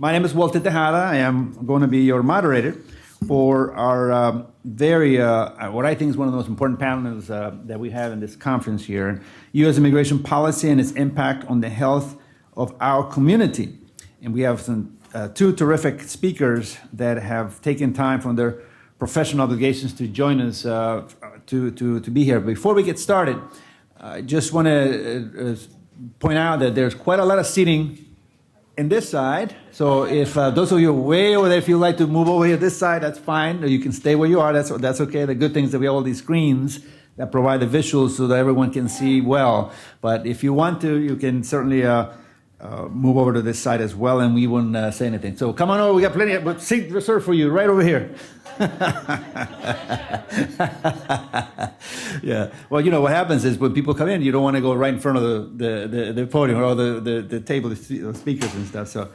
My name is Walter Tejada. I am going to be your moderator for our what I think is one of the most important panels that we have in this conference here, U.S. immigration policy and its impact on the health of our community. And we have two terrific speakers that have taken time from their professional obligations to join us to be here. Before we get started, I just want to point out that there's quite a lot of seating in this side. So if those of you way over there, if you'd like to move over here this side, that's fine. Or you can stay where you are. That's okay. The good thing is that we have all these screens that provide the visuals so that everyone can see well. But if you want to, you can certainly move over to this side as well, and we won't say anything. So come on over. We got plenty of seats reserved for you right over here. Yeah. Well, you know what happens is when people come in, you don't want to go right in front of the podium or the table, the speakers and stuff. So,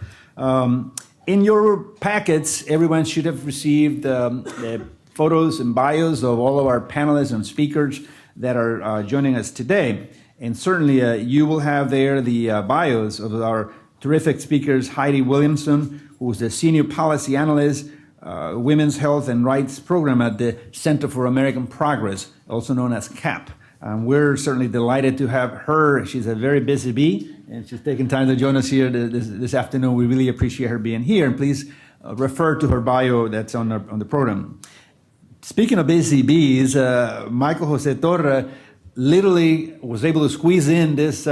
in your packets, everyone should have received the photos and bios of all of our panelists and speakers that are joining us today. And certainly, you will have there the bios of our terrific speakers, Heidi Williamson, who's the Senior Policy Analyst, Women's Health and Rights Program at the Center for American Progress, also known as CAP. We're certainly delighted to have her. She's a very busy bee, and she's taken time to join us here this afternoon. We really appreciate her being here, and please refer to her bio that's on the program. Speaking of busy bees, Michael Jose Torre literally was able to squeeze in this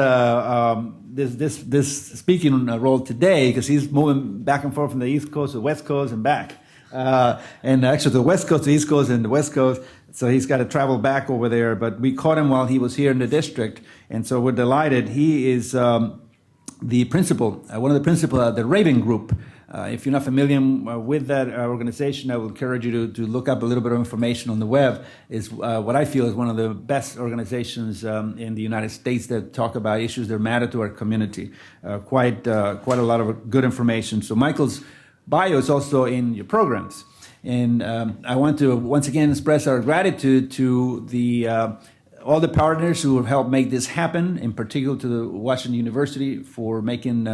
speaking role today because he's moving back and forth from the East Coast to the West Coast and back. And actually the West Coast to the East Coast and the West Coast, so he's got to travel back over there. But we caught him while he was here in the district, and so we're delighted. He is the principal, one of the principals of the Raven Group. If you're not familiar with that organization, I would encourage you to look up a little bit of information on the web. It's what I feel is one of the best organizations in the United States that talk about issues that matter to our community. Quite a lot of good information. So Michael's bio is also in your programs. And I want to once again express our gratitude to all the partners who have helped make this happen, in particular to the Washington University for making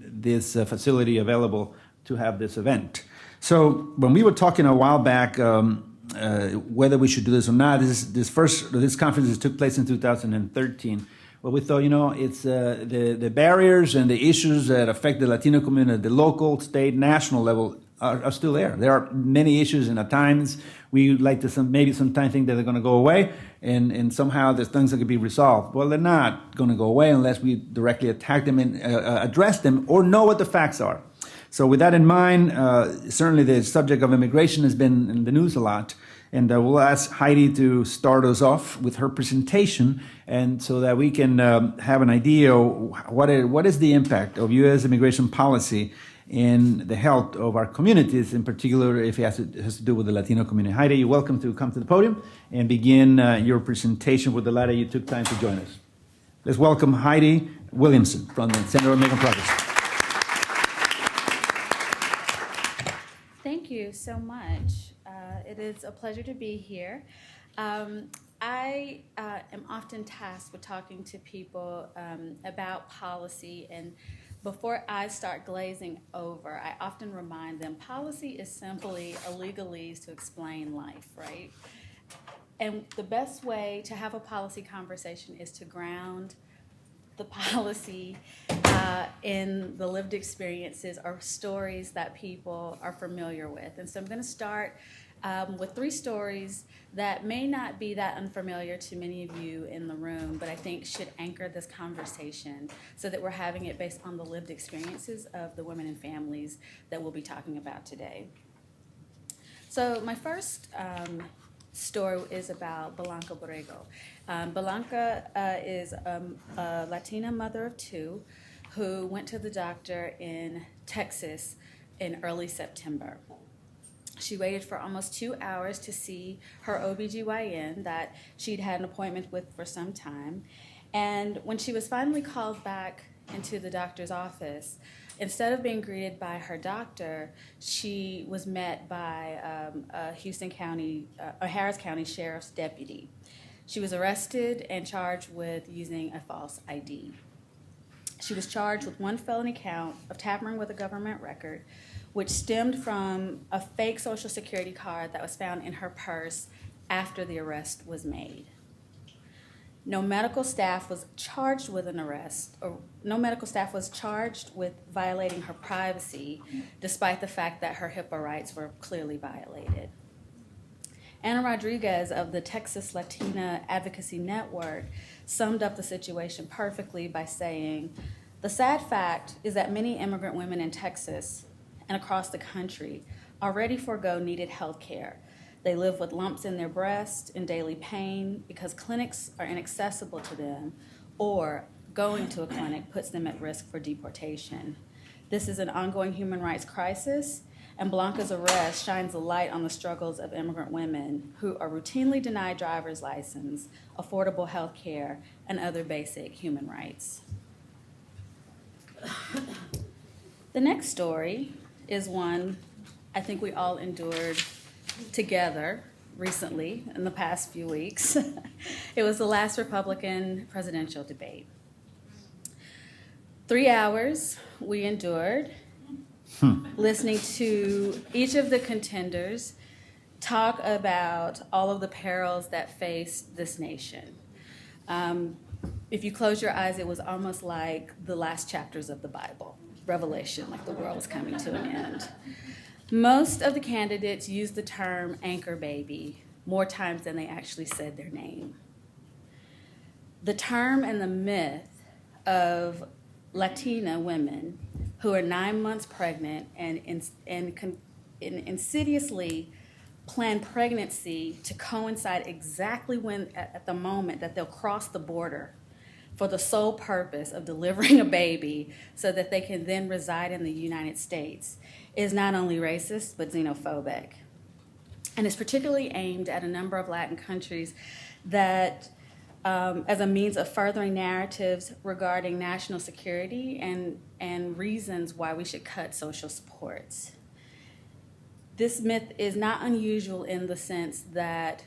this facility available to have this event. So when we were talking a while back whether we should do this or not, this conference took place in 2013. Well, we thought, it's the barriers and the issues that affect the Latino community at the local, state, national level are still there. There are many issues, and at times we like to maybe sometimes think that they're going to go away, and somehow there's things that could be resolved. Well, they're not going to go away unless we directly attack them and address them or know what the facts are. So with that in mind, certainly the subject of immigration has been in the news a lot. And we'll ask Heidi to start us off with her presentation, and so that we can have an idea of what is the impact of U.S. immigration policy in the health of our communities, in particular if it has to do with the Latino community. Heidi, you're welcome to come to the podium and begin your presentation with the letter you took time to join us. Let's welcome Heidi Williamson from the Center for American Progress. Thank you so much. It is a pleasure to be here. I am often tasked with talking to people about policy, and before I start glazing over, I often remind them policy is simply a legalese to explain life, right? And the best way to have a policy conversation is to ground the policy in the lived experiences or stories that people are familiar with. And so I'm going to start with three stories that may not be that unfamiliar to many of you in the room, but I think should anchor this conversation so that we're having it based on the lived experiences of the women and families that we'll be talking about today. So my first story is about Blanca Borrego. Blanca is a Latina mother of two who went to the doctor in Texas in early September. She waited for almost 2 hours to see her OBGYN that she'd had an appointment with for some time. And when she was finally called back into the doctor's office, instead of being greeted by her doctor, she was met by a Harris County Sheriff's deputy. She was arrested and charged with using a false ID. She was charged with one felony count of tampering with a government record, which stemmed from a fake Social Security card that was found in her purse after the arrest was made. No medical staff was charged with an arrest, or no medical staff was charged with violating her privacy, despite the fact that her HIPAA rights were clearly violated. Ana Rodriguez of the Texas Latina Advocacy Network summed up the situation perfectly by saying, "The sad fact is that many immigrant women in Texas and across the country already forego needed health care. They live with lumps in their breast and daily pain because clinics are inaccessible to them, or going to a clinic puts them at risk for deportation. This is an ongoing human rights crisis, and Blanca's arrest shines a light on the struggles of immigrant women who are routinely denied driver's license, affordable health care, and other basic human rights." The next story is one I think we all endured together recently in the past few weeks. It was the last Republican presidential debate. 3 hours we endured listening to each of the contenders talk about all of the perils that faced this nation. If you close your eyes, it was almost like the last chapters of the Bible, Revelation, like the world was coming to an end. Most of the candidates used the term anchor baby more times than they actually said their name. The term and the myth of Latina women who are 9 months pregnant and insidiously plan pregnancy to coincide exactly when, at the moment that they'll cross the border for the sole purpose of delivering a baby so that they can then reside in the United States, is not only racist, but xenophobic. And it's particularly aimed at a number of Latin countries that, as a means of furthering narratives regarding national security and reasons why we should cut social supports. This myth is not unusual in the sense that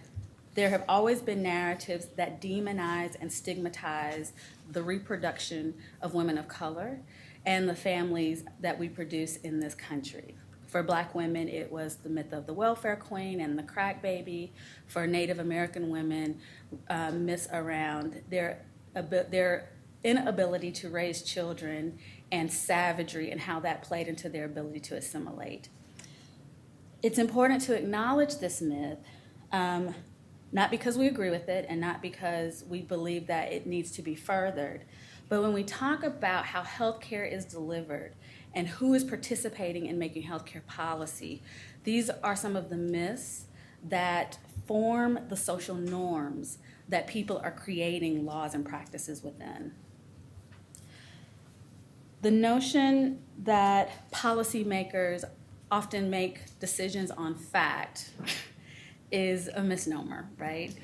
there have always been narratives that demonize and stigmatize the reproduction of women of color and the families that we produce in this country. For Black women, it was the myth of the welfare queen and the crack baby. For Native American women, myths around their inability to raise children and savagery and how that played into their ability to assimilate. It's important to acknowledge this myth, not because we agree with it and not because we believe that it needs to be furthered, but when we talk about how healthcare is delivered and who is participating in making healthcare policy, these are some of the myths that form the social norms that people are creating laws and practices within. The notion that policymakers often make decisions on fact is a misnomer, right?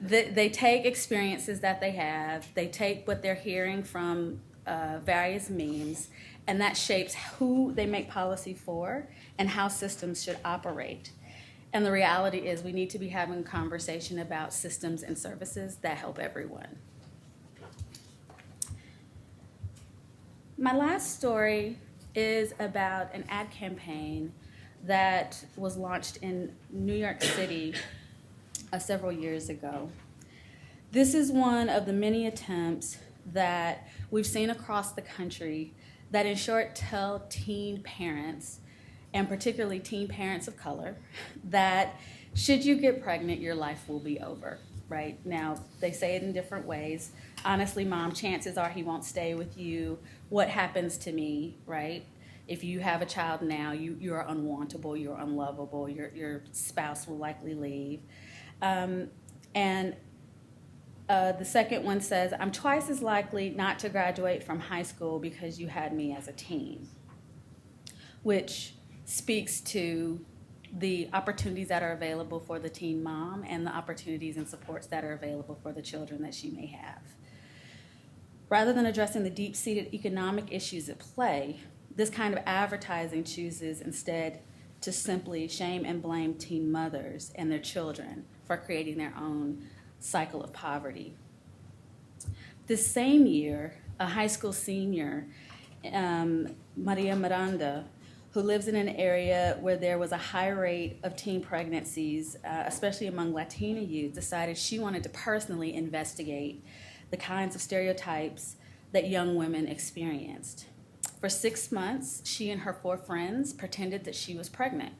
They take experiences that they have, they take what they're hearing from various means, and that shapes who they make policy for and how systems should operate. And the reality is we need to be having a conversation about systems and services that help everyone. My last story is about an ad campaign that was launched in New York City several years ago. This is one of the many attempts that we've seen across the country that, in short, tell teen parents, and particularly teen parents of color, that should you get pregnant, your life will be over, right? Now, they say it in different ways. Honestly, Mom, chances are he won't stay with you. What happens to me, right? If you have a child now, you're unwantable, you're unlovable, your spouse will likely leave. The second one says, I'm twice as likely not to graduate from high school because you had me as a teen, which speaks to the opportunities that are available for the teen mom and the opportunities and supports that are available for the children that she may have. Rather than addressing the deep-seated economic issues at play, this kind of advertising chooses instead to simply shame and blame teen mothers and their children for creating their own cycle of poverty. This same year, a high school senior, Maria Miranda, who lives in an area where there was a high rate of teen pregnancies, especially among Latino youth, decided she wanted to personally investigate the kinds of stereotypes that young women experienced. For 6 months, she and her 4 friends pretended that she was pregnant.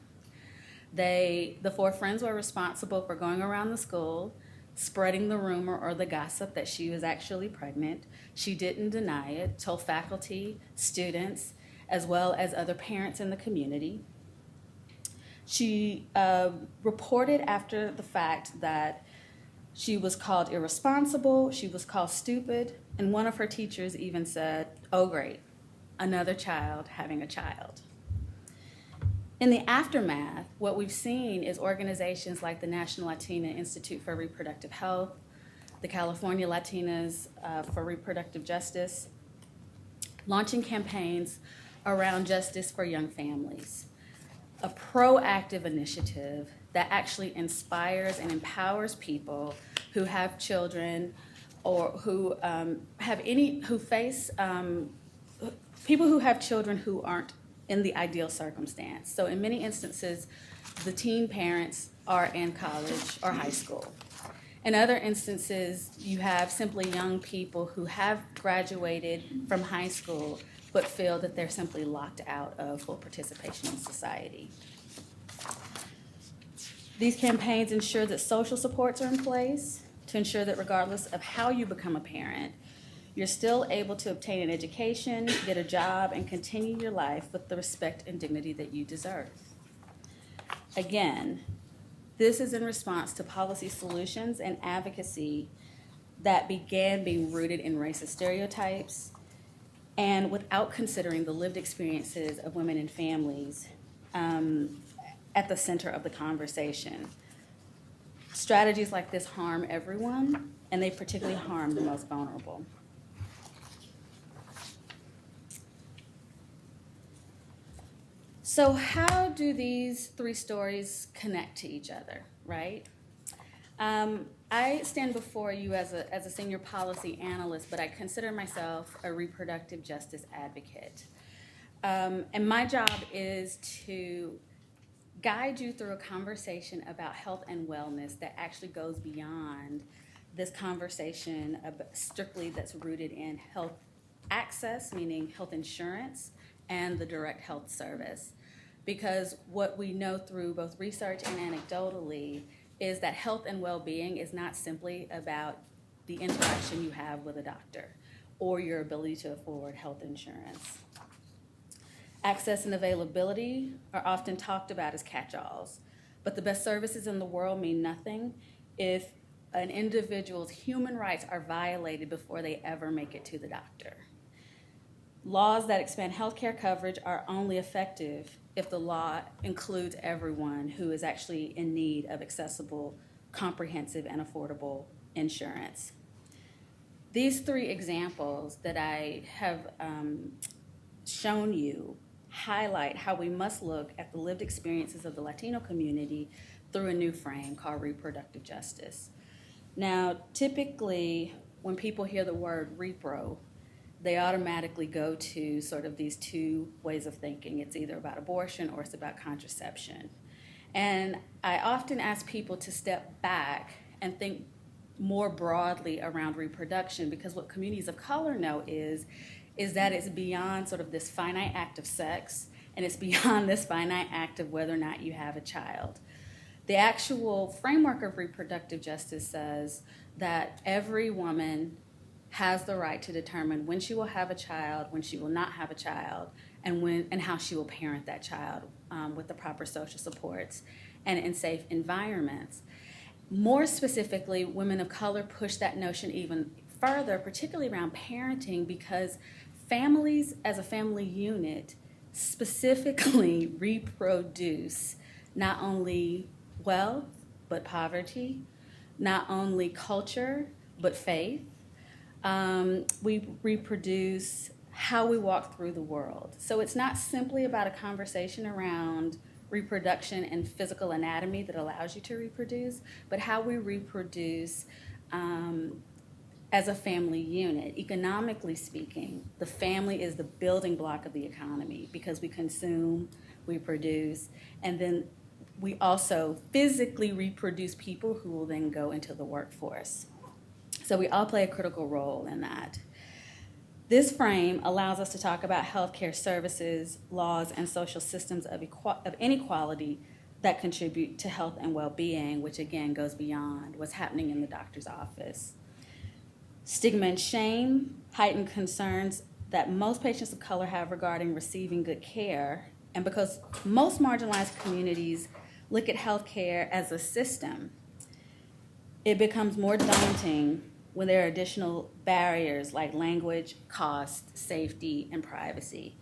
The 4 friends were responsible for going around the school, spreading the rumor or the gossip that she was actually pregnant. She didn't deny it, told faculty, students, as well as other parents in the community. She reported after the fact that she was called irresponsible, she was called stupid, and one of her teachers even said, "Oh great, another child having a child." In the aftermath, what we've seen is organizations like the National Latina Institute for Reproductive Health, the California Latinas for Reproductive Justice, launching campaigns around justice for young families, a proactive initiative that actually inspires and empowers people who have children or who face people who have children who aren't in the ideal circumstance. So in many instances, the teen parents are in college or high school. In other instances, you have simply young people who have graduated from high school but feel that they're simply locked out of full participation in society. These campaigns ensure that social supports are in place to ensure that regardless of how you become a parent, you're still able to obtain an education, get a job, and continue your life with the respect and dignity that you deserve. Again, this is in response to policy solutions and advocacy that began being rooted in racist stereotypes and without considering the lived experiences of women and families at the center of the conversation. Strategies like this harm everyone, and they particularly harm the most vulnerable. So how do these 3 stories connect to each other, right? I stand before you as a senior policy analyst, but I consider myself a reproductive justice advocate. And my job is to guide you through a conversation about health and wellness that actually goes beyond this conversation strictly that's rooted in health access, meaning health insurance, and the direct health service. Because what we know through both research and anecdotally is that health and well-being is not simply about the interaction you have with a doctor or your ability to afford health insurance. Access and availability are often talked about as catch-alls, but the best services in the world mean nothing if an individual's human rights are violated before they ever make it to the doctor. Laws that expand healthcare coverage are only effective if the law includes everyone who is actually in need of accessible, comprehensive, and affordable insurance. These 3 examples that I have shown you highlight how we must look at the lived experiences of the Latino community through a new frame called reproductive justice. Now, typically, when people hear the word repro, they automatically go to sort of these 2 ways of thinking. It's either about abortion or it's about contraception. And I often ask people to step back and think more broadly around reproduction, because what communities of color know is that it's beyond sort of this finite act of sex, and it's beyond this finite act of whether or not you have a child. The actual framework of reproductive justice says that every woman has the right to determine when she will have a child, when she will not have a child, and how she will parent that child with the proper social supports and in safe environments. More specifically, women of color push that notion even further, particularly around parenting, because families as a family unit specifically reproduce not only wealth, but poverty, not only culture, but faith. We reproduce how we walk through the world. So it's not simply about a conversation around reproduction and physical anatomy that allows you to reproduce, but how we reproduce as a family unit. Economically speaking, the family is the building block of the economy because we consume, we produce, and then we also physically reproduce people who will then go into the workforce. So we all play a critical role in that. This frame allows us to talk about healthcare services, laws, and social systems of inequality that contribute to health and well-being, which again goes beyond what's happening in the doctor's office. Stigma and shame, heightened concerns that most patients of color have regarding receiving good care, and because most marginalized communities look at healthcare as a system, it becomes more daunting when there are additional barriers like language, cost, safety, and privacy.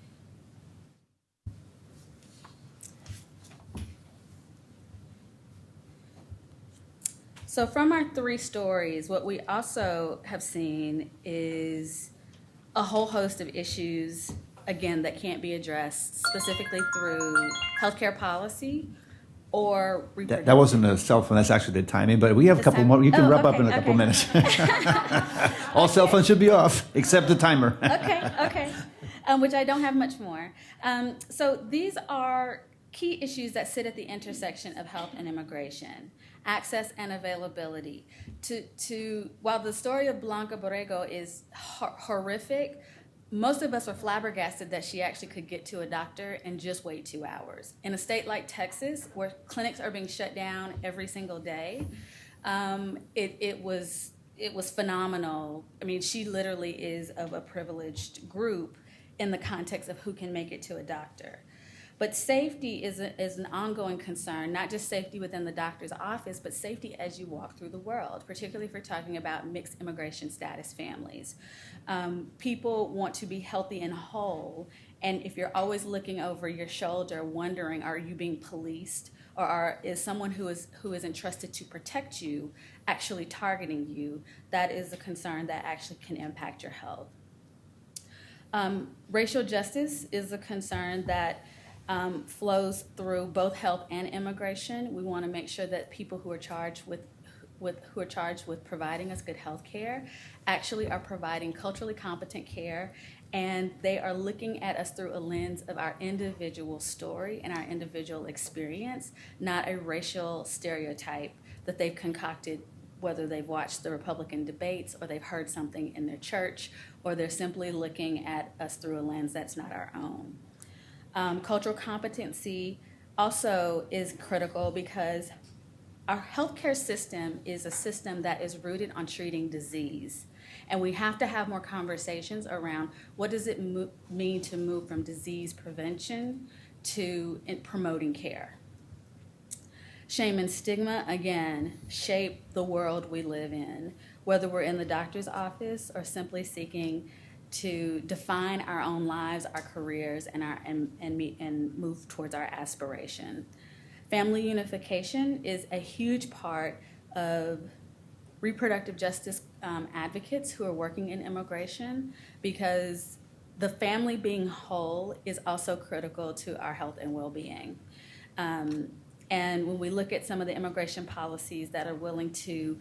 So from our 3 stories, what we also have seen is a whole host of issues, again, that can't be addressed specifically through healthcare policy or reproductive. That wasn't a cell phone, that's actually the timing, but we have a couple more. You can wrap up in a couple minutes. All cell phones should be off, except the timer. Okay. Which I don't have much more. So these are key issues that sit at the intersection of health and immigration, access and availability. While the story of Blanca Borrego is horrific, most of us were flabbergasted that she actually could get to a doctor and just wait 2 hours. In a state like Texas, where clinics are being shut down every single day, it was phenomenal. I mean, she literally is of a privileged group in the context of who can make it to a doctor. But safety is an ongoing concern, not just safety within the doctor's office, but safety as you walk through the world, particularly if we're talking about mixed immigration status families. People want to be healthy and whole, and if you're always looking over your shoulder wondering, are you being policed, or is someone who is entrusted to protect you actually targeting you, that is a concern that actually can impact your health. Racial justice is a concern that flows through both health and immigration. We want to make sure that people who are charged with providing us good health care actually are providing culturally competent care, and they are looking at us through a lens of our individual story and our individual experience, not a racial stereotype that they've concocted, whether they've watched the Republican debates or they've heard something in their church, or they're simply looking at us through a lens that's not our own. Cultural competency also is critical because our healthcare system is a system that is rooted on treating disease. And we have to have more conversations around what does it mean to move from disease prevention to promoting care. Shame and stigma, again, shape the world we live in, whether we're in the doctor's office or simply seeking to define our own lives, our careers, and move towards our aspiration. Family unification is a huge part of reproductive justice advocates who are working in immigration, because the family being whole is also critical to our health and well-being. And when we look at some of the immigration policies that are willing to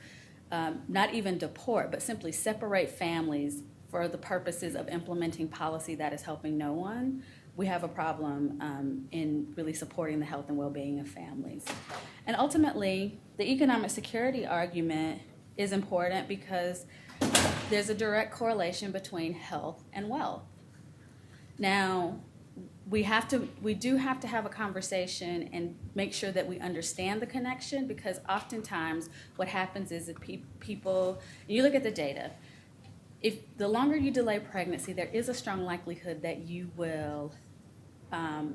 not even deport, but simply separate families for the purposes of implementing policy that is helping no one, we have a problem in really supporting the health and well-being of families. And ultimately, the economic security argument is important because there's a direct correlation between health and wealth. Now, we do have to have a conversation and make sure that we understand the connection, because oftentimes what happens is that people, you look at the data, if the longer you delay pregnancy, there is a strong likelihood that you will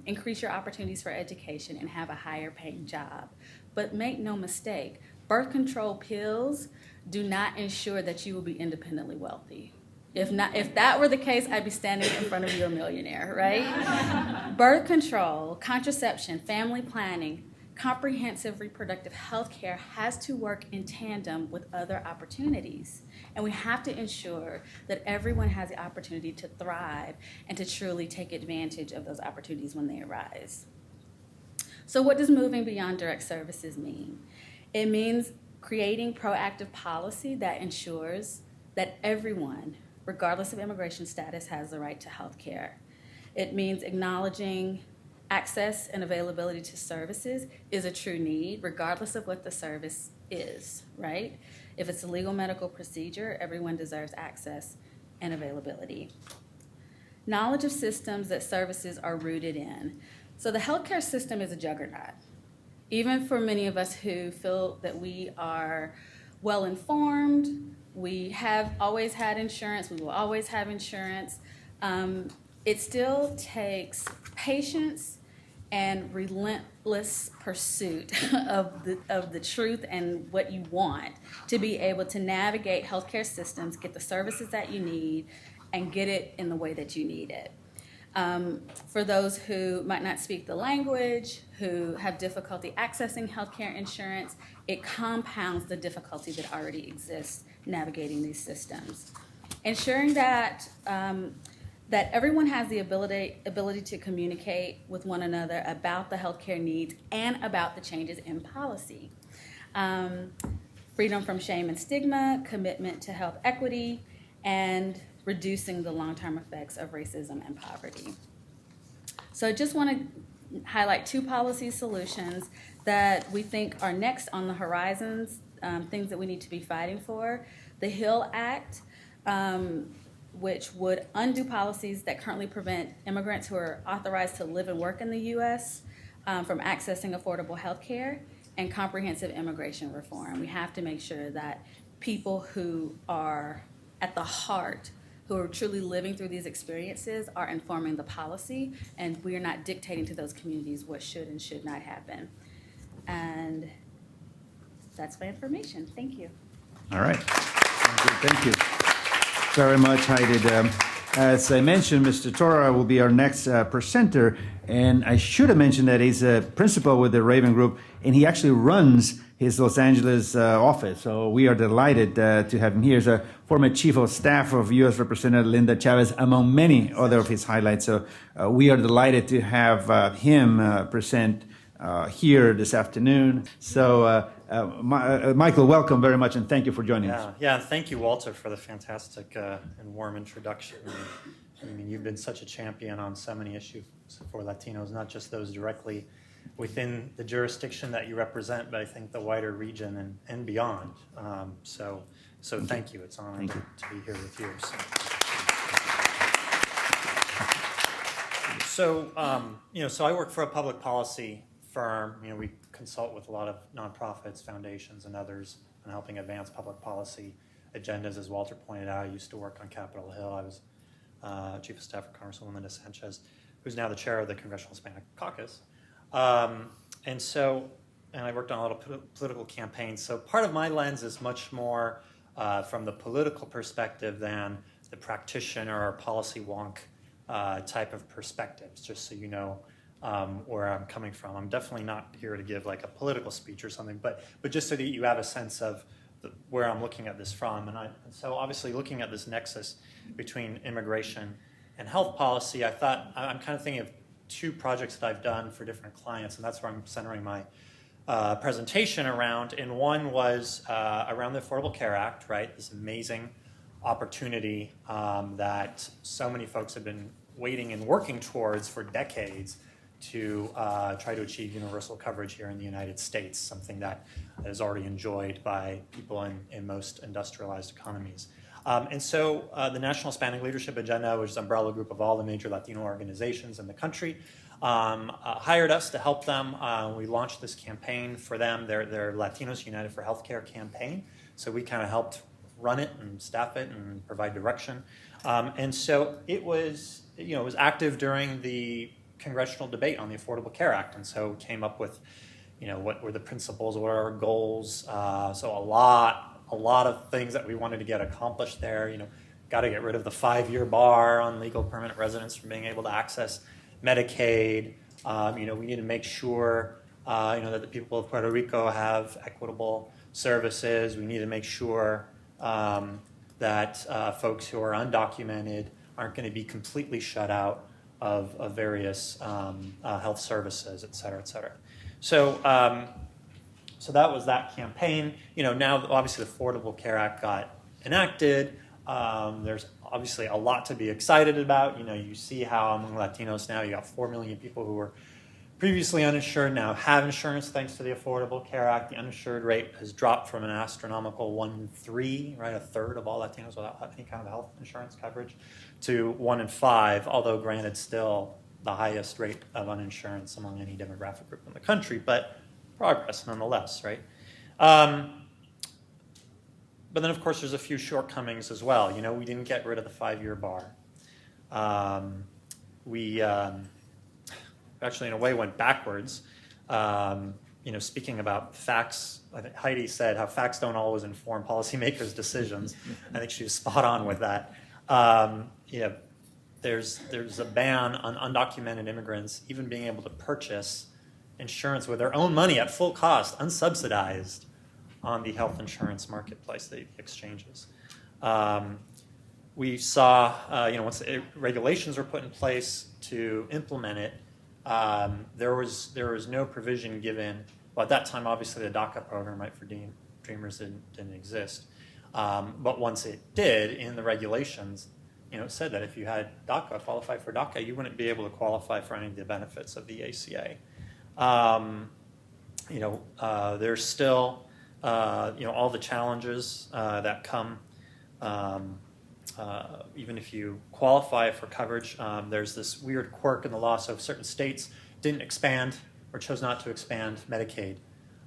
increase your opportunities for education and have a higher paying job. But make no mistake, birth control pills do not ensure that you will be independently wealthy. If that were the case, I'd be standing in front of you a millionaire, right? Birth control, contraception, family planning, comprehensive reproductive health care has to work in tandem with other opportunities. And we have to ensure that everyone has the opportunity to thrive and to truly take advantage of those opportunities when they arise. So what does moving beyond direct services mean? It means creating proactive policy that ensures that everyone, regardless of immigration status, has the right to health care. It means acknowledging access and availability to services is a true need, regardless of what the service is, right? If it's a legal medical procedure, everyone deserves access and availability. Knowledge of systems that services are rooted in. So the healthcare system is a juggernaut. Even for many of us who feel that we are well informed, we have always had insurance, we will always have insurance, it still takes patience and relentless pursuit of the truth and what you want to be able to navigate healthcare systems, get the services that you need, and get it in the way that you need it. For those who might not speak the language, who have difficulty accessing healthcare insurance, it compounds the difficulty that already exists navigating these systems. Ensuring that that everyone has the ability to communicate with one another about the healthcare needs and about the changes in policy. Freedom from shame and stigma, commitment to health equity, and reducing the long-term effects of racism and poverty. So I just want to highlight 2 policy solutions that we think are next on the horizons, things that we need to be fighting for. The HILL Act, which would undo policies that currently prevent immigrants who are authorized to live and work in the U.S. From accessing affordable health care, and comprehensive immigration reform. We have to make sure that people who are at the heart, who are truly living through these experiences, are informing the policy, and we are not dictating to those communities what should and should not happen. And that's my information. Thank you. All right. Thank you very much, Heidi. As I mentioned, Mr. Torra will be our next presenter, and I should have mentioned that he's a principal with the Raven Group, and he actually runs his Los Angeles office. So we are delighted to have him here. He's a former chief of staff of U.S. Representative Linda Chavez, among many other of his highlights. So we are delighted to have him present here this afternoon. So Michael, welcome very much, and thank you for joining us. Yeah, thank you, Walter, for the fantastic and warm introduction. I mean, you've been such a champion on so many issues for Latinos, not just those directly within the jurisdiction that you represent, but I think the wider region and beyond. So thank you. It's an honor to be here with you. So I work for a public policy firm. We consult with a lot of nonprofits, foundations, and others on helping advance public policy agendas. As Walter pointed out, I used to work on Capitol Hill. I was chief of staff for Congresswoman Linda Sanchez, who's now the chair of the Congressional Hispanic Caucus. And I worked on a lot of political campaigns. So part of my lens is much more from the political perspective than the practitioner or policy wonk type of perspectives, just so you know where I'm coming from. I'm definitely not here to give like a political speech or something, but just so that you have a sense of where I'm looking at this from. And so obviously looking at this nexus between immigration and health policy, I thought I'm kind of thinking of 2 projects that I've done for different clients, and that's where I'm centering my presentation around. And one was around the Affordable Care Act, right? This amazing opportunity that so many folks have been waiting and working towards for decades to try to achieve universal coverage here in the United States, something that is already enjoyed by people in most industrialized economies. And so the National Hispanic Leadership Agenda, which is an umbrella group of all the major Latino organizations in the country, hired us to help them. We launched this campaign for them, their Latinos United for Healthcare campaign. So we kind of helped run it and staff it and provide direction. And so it was active during the congressional debate on the Affordable Care Act. And so we came up with, what were the principles, what are our goals? So a lot of things that we wanted to get accomplished there. Got to get rid of the 5-year bar on legal permanent residents from being able to access Medicaid. We need to make sure, that the people of Puerto Rico have equitable services. We need to make sure that folks who are undocumented aren't going to be completely shut out of various health services, et cetera, et cetera. So that was that campaign. Now, obviously, the Affordable Care Act got enacted. There's obviously a lot to be excited about. You see how among Latinos now you got 4 million people who were previously uninsured now have insurance thanks to the Affordable Care Act. The uninsured rate has dropped from an astronomical 1 in 3, right, a third of all Latinos without any kind of health insurance coverage, to 1 in 5, although granted still the highest rate of uninsurance among any demographic group in the country, but progress nonetheless, right? But then, of course, there's a few shortcomings as well. We didn't get rid of the 5-year bar. We actually, in a way, went backwards. Speaking about facts, I think Heidi said how facts don't always inform policymakers' decisions. I think she was spot on with that. There's a ban on undocumented immigrants even being able to purchase insurance with their own money at full cost, unsubsidized, on the health insurance marketplace, the exchanges. We saw, once the regulations were put in place to implement it, there was no provision given. Well, at that time, obviously, the DACA program, right, for Dreamers didn't exist. But once it did, in the regulations, it said that if you had DACA, qualified for DACA, you wouldn't be able to qualify for any of the benefits of the ACA. There's still, all the challenges that come, even if you qualify for coverage. There's this weird quirk in the law, so certain states didn't expand or chose not to expand Medicaid.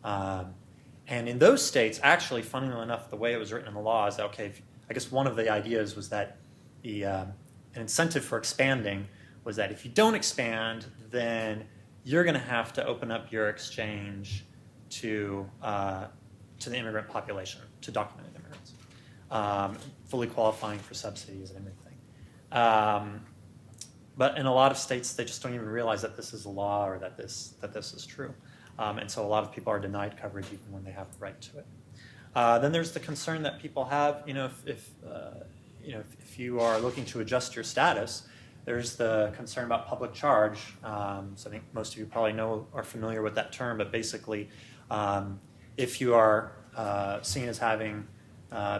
And in those states, actually, funnily enough, the way it was written in the law is that, okay, I guess one of the ideas was that an incentive for expanding was that if you don't expand, then you're going to have to open up your exchange to the immigrant population, to documented immigrants, fully qualifying for subsidies and everything. But in a lot of states, they just don't even realize that this is a law or that this is true. And so a lot of people are denied coverage even when they have the right to it. Then there's the concern that people have, if you are looking to adjust your status, there's the concern about public charge. So I think most of you probably are familiar with that term, but basically, if you are seen as having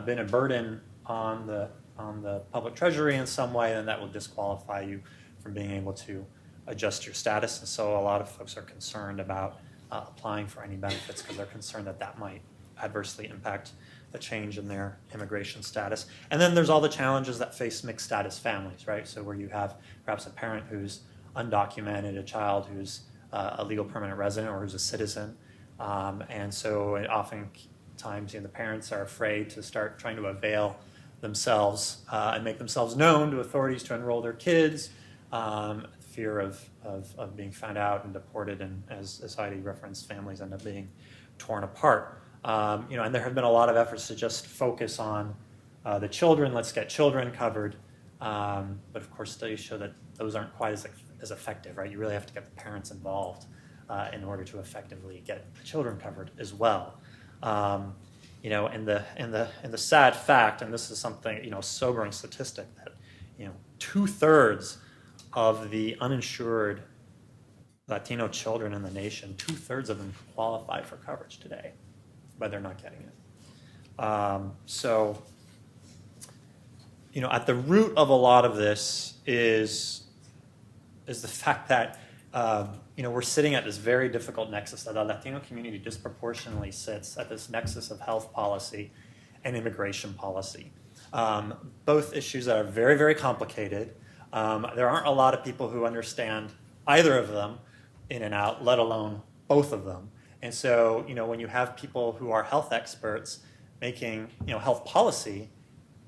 been a burden on the public treasury in some way, then that will disqualify you from being able to adjust your status. And so a lot of folks are concerned about applying for any benefits because they're concerned that that might adversely impact a change in their immigration status. And then there's all the challenges that face mixed status families, right? So where you have perhaps a parent who's undocumented, a child who's a legal permanent resident or who's a citizen. And so oftentimes the parents are afraid to start trying to avail themselves and make themselves known to authorities to enroll their kids, fear of being found out and deported, and as Heidi referenced, families end up being torn apart. And there have been a lot of efforts to just focus on the children. Let's get children covered. But of course, studies show that those aren't quite as effective, right? You really have to get the parents involved in order to effectively get the children covered as well. And the sad fact, and this is something, sobering statistic, that 2/3 of the uninsured Latino children in the nation, 2/3 of them qualify for coverage today, but they're not getting it. So, at the root of a lot of this is the fact that, we're sitting at this very difficult nexus, that the Latino community disproportionately sits at this nexus of health policy and immigration policy. Both issues that are very, very complicated. There aren't a lot of people who understand either of them in and out, let alone both of them. And so, when you have people who are health experts making, health policy,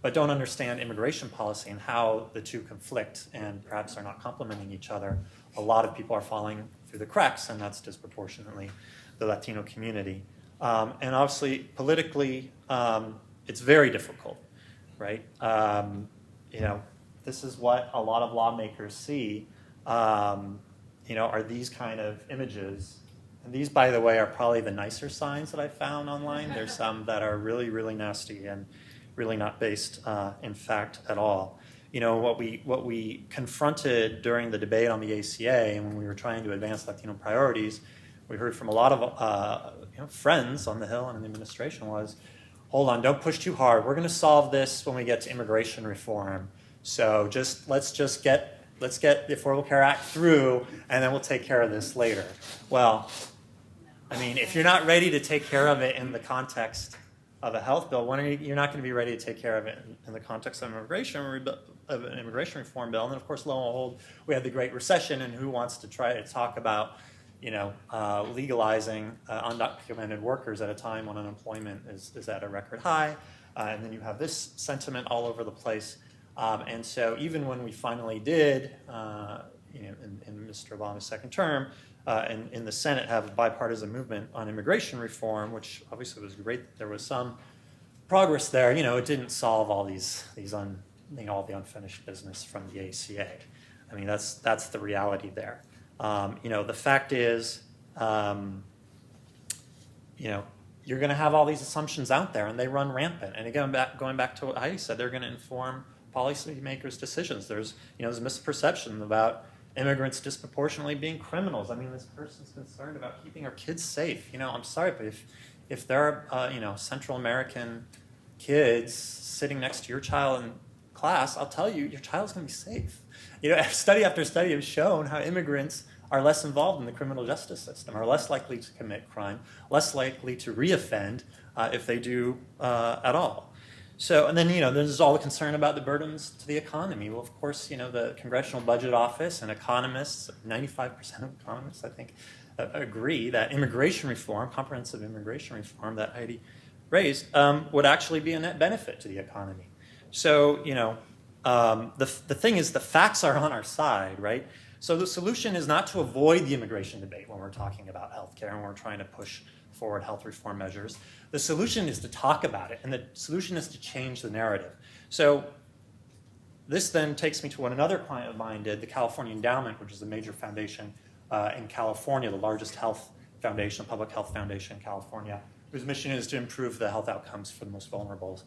but don't understand immigration policy and how the two conflict and perhaps are not complementing each other, a lot of people are falling through the cracks, and that's disproportionately the Latino community. And obviously, politically, it's very difficult, right? This is what a lot of lawmakers see, are these kind of images. And these, by the way, are probably the nicer signs that I found online. There's some that are really, really nasty and really not based in fact at all. What we confronted during the debate on the ACA and when we were trying to advance Latino priorities, we heard from a lot of friends on the Hill and in the administration was, hold on, don't push too hard. We're going to solve this when we get to immigration reform. So let's get the Affordable Care Act through, and then we'll take care of this later. Well, I mean, if you're not ready to take care of it in the context of a health bill, you're not going to be ready to take care of it in the context of an immigration reform bill. And then, of course, lo and behold, we had the Great Recession, and who wants to try to talk about legalizing undocumented workers at a time when unemployment is at a record high, and then you have this sentiment all over the place. And so even when we finally did, in Mr. Obama's second term, in the Senate have a bipartisan movement on immigration reform, which obviously was great that there was some progress there. It didn't solve all all the unfinished business from the ACA. I mean, that's the reality there. The fact is, you're going to have all these assumptions out there, and they run rampant. And again, going back to what Heidi said, they're going to inform policymakers' decisions. There's misperception about immigrants disproportionately being criminals. I mean, this person's concerned about keeping our kids safe. I'm sorry, but if there are Central American kids sitting next to your child in class, I'll tell you, your child's going to be safe. Study after study has shown how immigrants are less involved in the criminal justice system, are less likely to commit crime, less likely to reoffend if they do at all. So, and then, there's all the concern about the burdens to the economy. Well, of course, the Congressional Budget Office and economists, 95% of economists, I think, agree that immigration reform, comprehensive immigration reform that Heidi raised, would actually be a net benefit to the economy. So, the thing is, the facts are on our side, right? So the solution is not to avoid the immigration debate when we're talking about healthcare and we're trying to push forward health reform measures. The solution is to talk about it, and the solution is to change the narrative. So this then takes me to what another client of mine did, the California Endowment, which is a major foundation in California, the largest health foundation, public health foundation in California, whose mission is to improve the health outcomes for the most vulnerable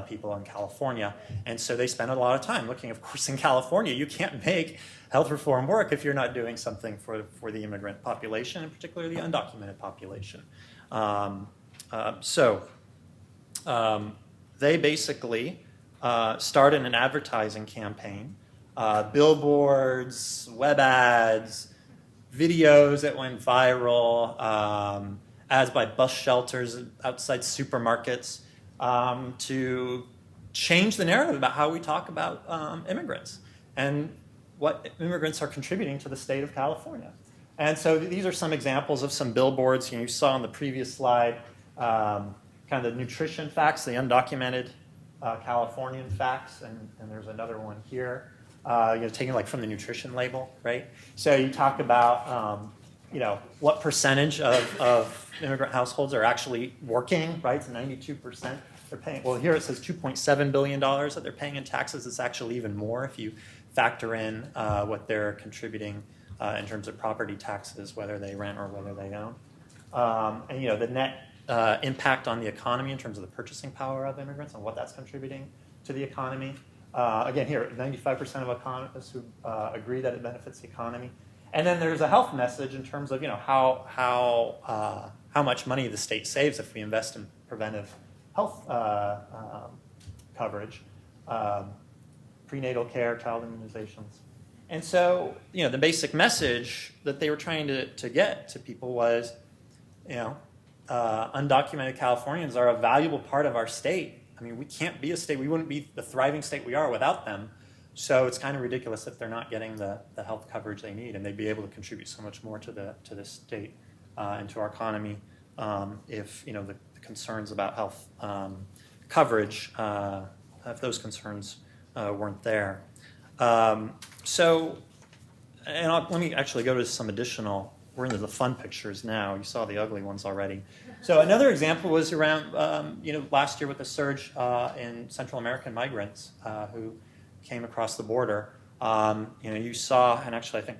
people in California. And so they spend a lot of time looking, of course, in California, you can't make health reform work if you're not doing something for the immigrant population, and particularly the undocumented population. They basically started an advertising campaign, billboards, web ads, videos that went viral, ads by bus shelters outside supermarkets, to change the narrative about how we talk about immigrants and what immigrants are contributing to the state of California. And so these are some examples of some billboards. You saw on the previous slide kind of the nutrition facts, the undocumented Californian facts, and there's another one here, taken like from the nutrition label, right? So you talk about what percentage of immigrant households are actually working, right? It's 92%. They're paying. Well, here it says $2.7 billion that they're paying in taxes. It's actually even more if you factor in what they're contributing in terms of property taxes, whether they rent or whether they own. And the net impact on the economy in terms of the purchasing power of immigrants and what that's contributing to the economy. Again, here, 95% of economists who agree that it benefits the economy. And then there's a health message in terms of how much money the state saves if we invest in preventive health coverage, prenatal care, child immunizations. And so, the basic message that they were trying to get to people was, undocumented Californians are a valuable part of our state. I mean, we can't be a state, we wouldn't be the thriving state we are without them. So it's kind of ridiculous if they're not getting the health coverage they need, and they'd be able to contribute so much more to the state and to our economy if the concerns about health coverage, if those concerns weren't there. Let me actually go to some additional. We're into the fun pictures now. You saw the ugly ones already. So another example was around last year with the surge in Central American migrants who came across the border. You saw, and actually I think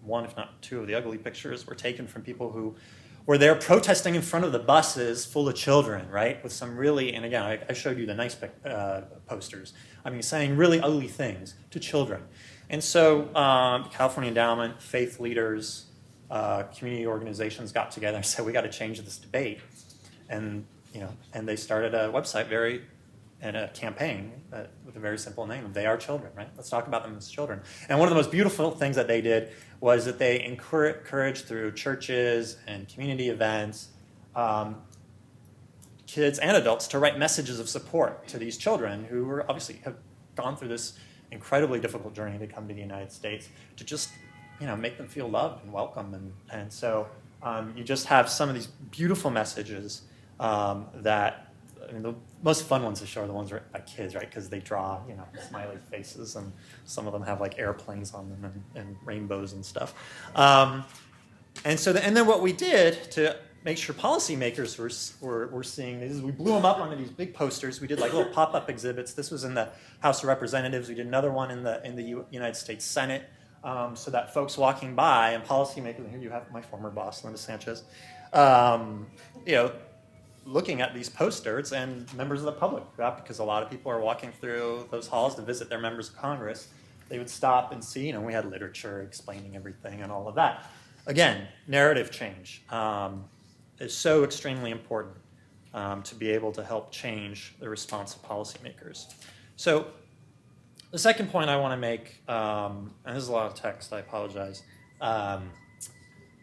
one, if not two, of the ugly pictures were taken from people who were there protesting in front of the buses full of children, right? With some really, and again, I showed you the nice posters. I mean, saying really ugly things to children. And so California Endowment, faith leaders, community organizations got together and said, we got to change this debate. And and they started a website and a campaign with a very simple name. They are children, right? Let's talk about them as children. And one of the most beautiful things that they did was that they encouraged through churches and community events, kids and adults to write messages of support to these children who were obviously have gone through this incredibly difficult journey to come to the United States, to just make them feel loved and welcome. And so you just have some of these beautiful messages that, the most fun ones to show are the ones written by kids, right? Because they draw, smiley faces, and some of them have like airplanes on them and rainbows and stuff. And then what we did to make sure policymakers were seeing these is we blew them up onto these big posters. We did like little pop-up exhibits. This was in the House of Representatives. We did another one in the United States Senate, so that folks walking by and policymakers, and here you have my former boss, Linda Sanchez, looking at these posters, and members of the public, right? Because a lot of people are walking through those halls to visit their members of Congress. They would stop and see, we had literature explaining everything and all of that. Again, narrative change is so extremely important to be able to help change the response of policymakers. So the second point I want to make, and this is a lot of text, I apologize,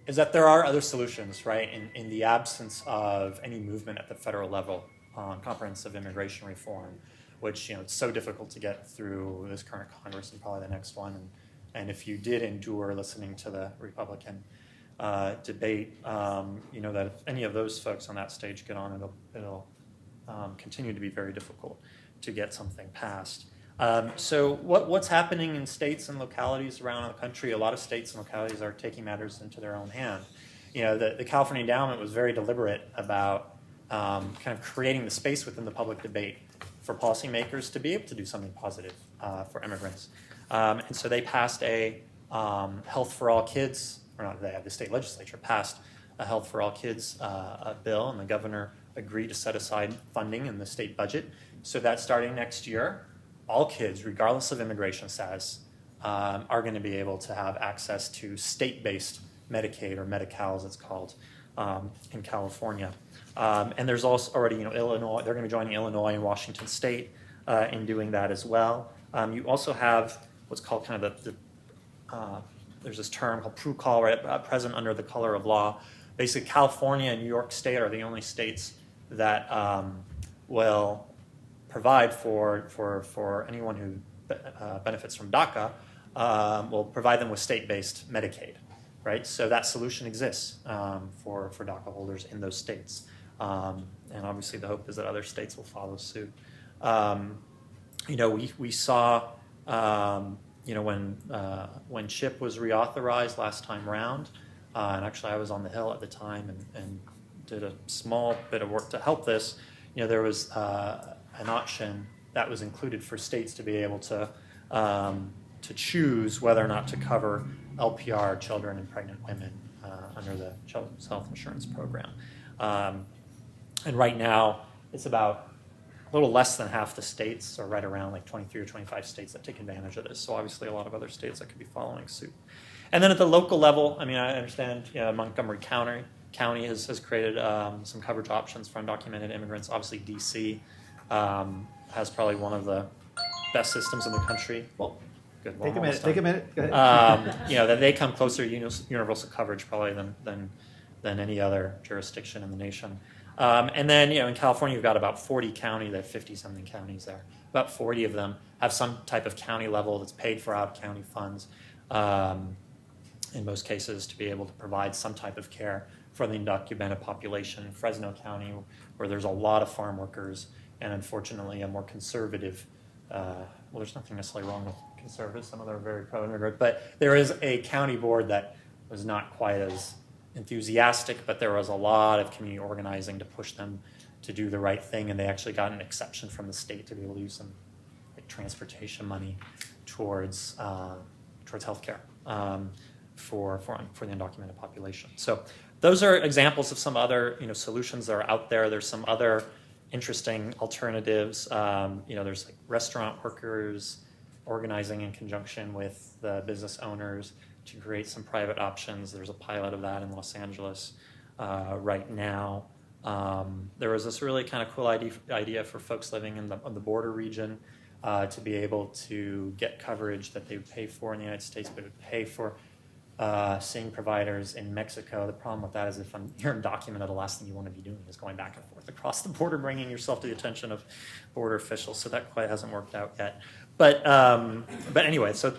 is that there are other solutions, right, in the absence of any movement at the federal level on comprehensive immigration reform, which, it's so difficult to get through this current Congress and probably the next one. And if you did endure listening to the Republican debate, that if any of those folks on that stage get on, it'll continue to be very difficult to get something passed. So what's happening in states and localities around the country? A lot of states and localities are taking matters into their own hand. The California Endowment was very deliberate about kind of creating the space within the public debate for policymakers to be able to do something positive for immigrants. And so they passed a Health for All Kids, or not they, the state legislature passed a Health for All Kids bill, and the governor agreed to set aside funding in the state budget so that starting next year, all kids, regardless of immigration status, are going to be able to have access to state-based Medicaid, or Medi-Cal as it's called, in California. And there's also already, Illinois, they're going to be joining Illinois and Washington State in doing that as well. You also have what's called kind of there's this term called PRU-CALL, right, present under the color of law. Basically, California and New York State are the only states that will provide for anyone who benefits from DACA, will provide them with state-based Medicaid, right? So that solution exists for DACA holders in those states. And obviously the hope is that other states will follow suit. We saw, when CHIP was reauthorized last time around, and actually I was on the Hill at the time and did a small bit of work to help this, there was an option that was included for states to be able to choose whether or not to cover LPR, children and pregnant women, under the Children's Health Insurance Program. And right now, it's about a little less than half the states, or right around like 23 or 25 states that take advantage of this. So obviously a lot of other states that could be following suit. And then at the local level, I understand Montgomery County has created some coverage options for undocumented immigrants. Obviously, D.C. Has probably one of the best systems in the country. Well, good. Take a minute. Go ahead. That they come closer to universal coverage probably than any other jurisdiction in the nation. And then, in California, you've got about 40 counties. There are 50-something counties there. About 40 of them have some type of county level that's paid for out of county funds, in most cases, to be able to provide some type of care for the undocumented population. In Fresno County, where there's a lot of farm workers, and unfortunately a more conservative, there's nothing necessarily wrong with conservatives, some of them are very pro-immigrant, but there is a county board that was not quite as enthusiastic, but there was a lot of community organizing to push them to do the right thing, and they actually got an exception from the state to be able to use some transportation money towards healthcare for the undocumented population. So those are examples of some other solutions that are out there. There's some other interesting alternatives. There's like restaurant workers organizing in conjunction with the business owners to create some private options. There's a pilot of that in Los Angeles right now. there was this really kind of cool idea for folks living in the border region to be able to get coverage that they would pay for in the United States, but would pay for seeing providers in Mexico. The problem with that is if you're undocumented, the last thing you want to be doing is going back and forth across the border, bringing yourself to the attention of border officials. So that quite hasn't worked out yet. But anyway, so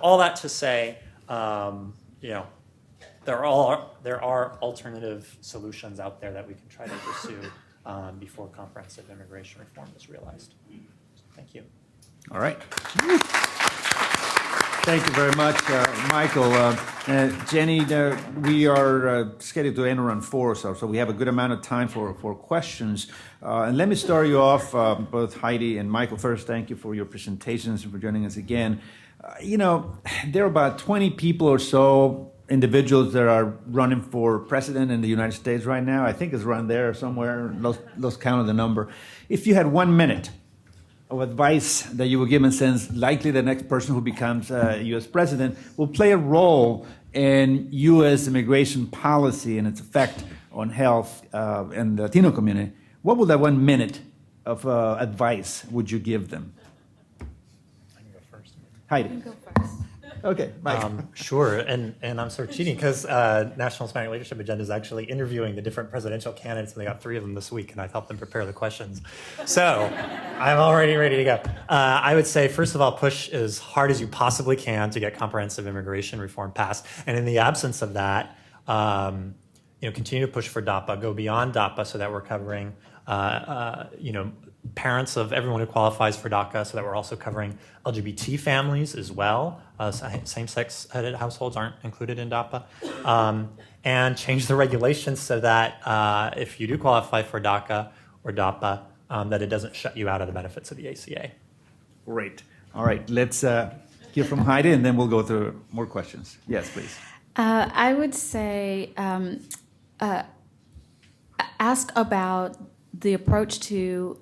all that to say, there are alternative solutions out there that we can try to pursue before comprehensive immigration reform is realized. So thank you. All right. Thank you very much, Michael. Jenny, we are scheduled to end around 4 or so we have a good amount of time for questions. And let me start you off, both Heidi and Michael. First, thank you for your presentations and for joining us again. There are about 20 people or so individuals that are running for president in the United States right now. I think it's around there somewhere. Let's count the number. If you had 1 minute of advice that you would give, and since likely the next person who becomes U.S. president will play a role in U.S. immigration policy and its effect on health and the Latino community, what would that 1 minute of advice would you give them? I can go first. Heidi. You can go first. Okay, Mike. Sure, and I'm sort of cheating because National Hispanic Leadership Agenda is actually interviewing the different presidential candidates, and they got 3 of them this week, and I've helped them prepare the questions. So I'm already ready to go. I would say, first of all, push as hard as you possibly can to get comprehensive immigration reform passed, and in the absence of that, continue to push for DAPA, go beyond DAPA so that we're covering, parents of everyone who qualifies for DACA, so that we're also covering LGBT families as well. Same-sex headed households aren't included in DAPA. And change the regulations so that if you do qualify for DACA or DAPA, that it doesn't shut you out of the benefits of the ACA. Great. All right, let's hear from Heidi, and then we'll go through more questions. Yes, please. I would say ask about the approach to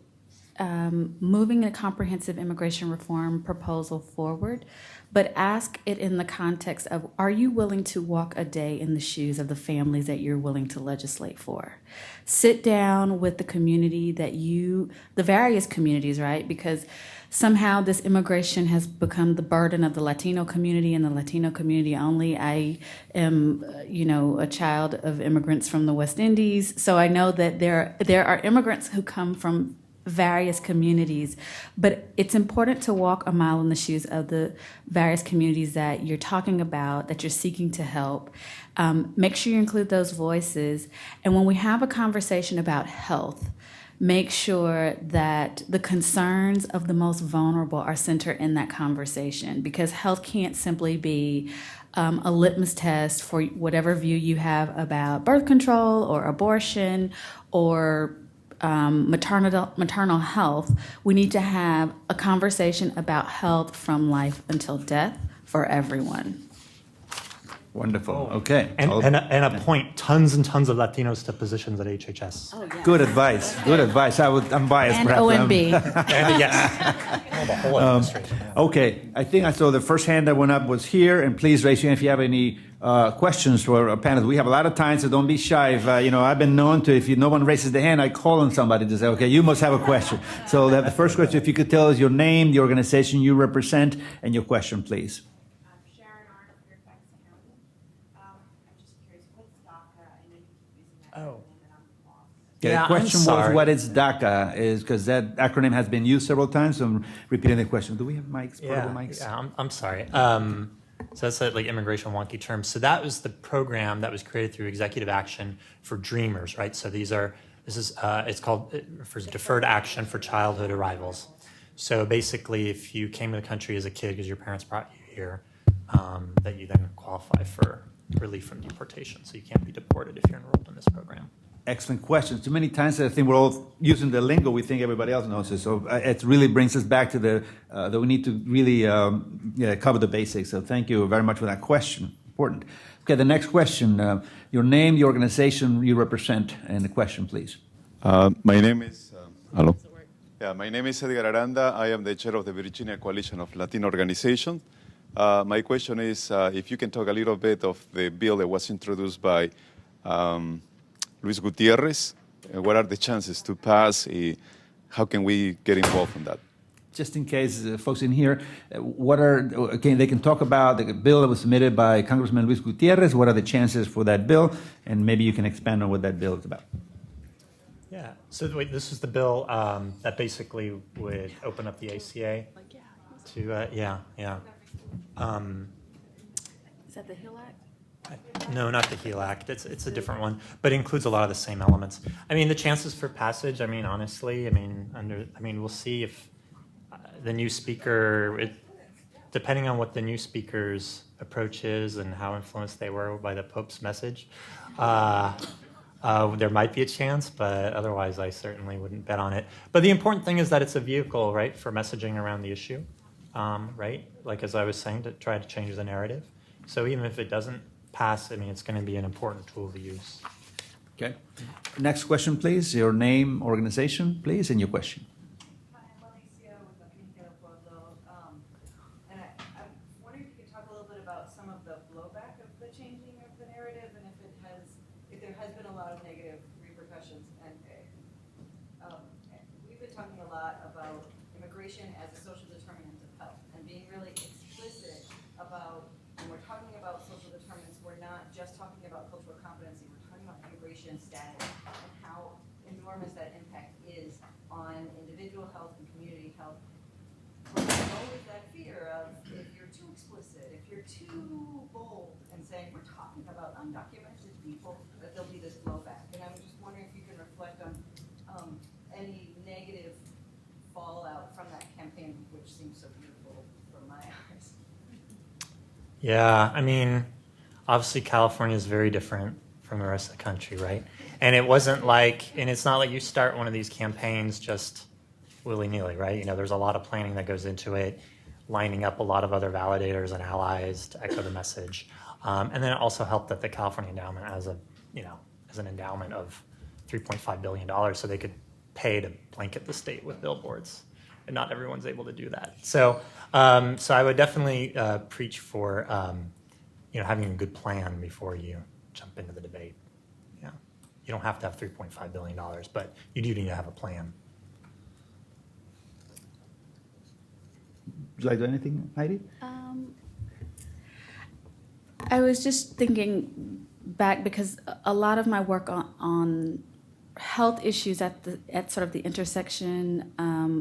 moving a comprehensive immigration reform proposal forward, but ask it in the context of, are you willing to walk a day in the shoes of the families that you're willing to legislate for? Sit down with the community the various communities, right? Because somehow this immigration has become the burden of the Latino community and the Latino community only. I am, a child of immigrants from the West Indies, so I know that there are immigrants who come from various communities, but it's important to walk a mile in the shoes of the various communities that you're talking about, that you're seeking to help. Make sure you include those voices. And when we have a conversation about health, make sure that the concerns of the most vulnerable are centered in that conversation, because health can't simply be a litmus test for whatever view you have about birth control or abortion or maternal health. We need to have a conversation about health from life until death for everyone. Wonderful. Okay. And appoint tons and tons of Latinos to positions at HHS. Oh, yes. Good advice. Good advice. I'm biased. And perhaps. OMB. And yes. The whole administration. Okay. I think I saw the first hand that went up was here, and please raise your hand if you have any questions for our panel. We have a lot of time, so don't be shy. If, I've been known to, if no one raises their hand, I call on somebody to say, okay, you must have a question. So the first question, if you could tell us your name, the organization you represent, and your question, please. Oh. The question was what is DACA, because that acronym has been used several times, so I'm repeating the question. Do we have mics, portable mics? Yeah, I'm sorry. So that's like immigration wonky terms. So that was the program that was created through executive action for Dreamers, right? So it's called, it refers to deferred action for childhood arrivals. So basically, if you came to the country as a kid because your parents brought you here, that you then qualify for relief from deportation. So you can't be deported if you're enrolled in this program. Excellent questions. Too many times I think we're all using the lingo. We think everybody else knows it. So it really brings us back to that we need to really cover the basics. So thank you very much for that question. Important. Okay, the next question. Your name, the organization you represent, and the question, please. My name is... hello. Yeah, my name is Edgar Aranda. I am the chair of the Virginia Coalition of Latino Organizations. My question is if you can talk a little bit of the bill that was introduced by Luis Gutierrez What are the chances to pass? How can we get involved in that? Just in case folks in here, they can talk about the bill that was submitted by Congressman Luis Gutierrez. What are the chances for that bill? And maybe you can expand on what that bill is about. Yeah, so this is the bill that basically would open up the ACA to, Is that the HEAL Act? no, not the HEAL Act. It's a different one, but it includes a lot of the same elements. I mean, the chances for passage, I mean, honestly, we'll see if the new speaker, depending on what the new speaker's approach is and how influenced they were by the Pope's message, there might be a chance, but otherwise I certainly wouldn't bet on it. But the important thing is that it's a vehicle, right, for messaging around the issue, right? Like as I was saying, to try to change the narrative. So even if it doesn't pass, I mean, it's going to be an important tool to use. Okay. Next question, please. Your name, organization, please, and your question. Hi, I'm Alicia with the Mexicano Pueblo. And I'm wondering if you could talk a little bit about some of the blowback of the changing of the narrative and if there has been a lot of negative repercussions. And we've been talking a lot about immigration as a social determinant of health and being really explicit about, when we're talking about social determinants, we're not just talking about cultural competency, we're talking about immigration status and how enormous that impact is on individual health and community health. But there's always that fear of if you're too explicit, if you're too bold and saying we're talking about undocumented people, that there'll be this blowback. And I'm just wondering if you can reflect on any negative fallout from that campaign, which seems so beautiful from my eyes. Yeah, I mean, obviously California is very different from the rest of the country, right? And it wasn't like, and it's not like you start one of these campaigns just willy-nilly, right? You know, there's a lot of planning that goes into it, lining up a lot of other validators and allies to echo the message. And then it also helped that the California endowment as an endowment of $3.5 billion, so they could pay to blanket the state with billboards. And not everyone's able to do that. So I would definitely preach for having a good plan before you jump into the debate. Yeah, you don't have to have $3.5 billion, but you do need to have a plan. Would you like to do anything, Heidi? I was just thinking back because a lot of my work on health issues at sort of the intersection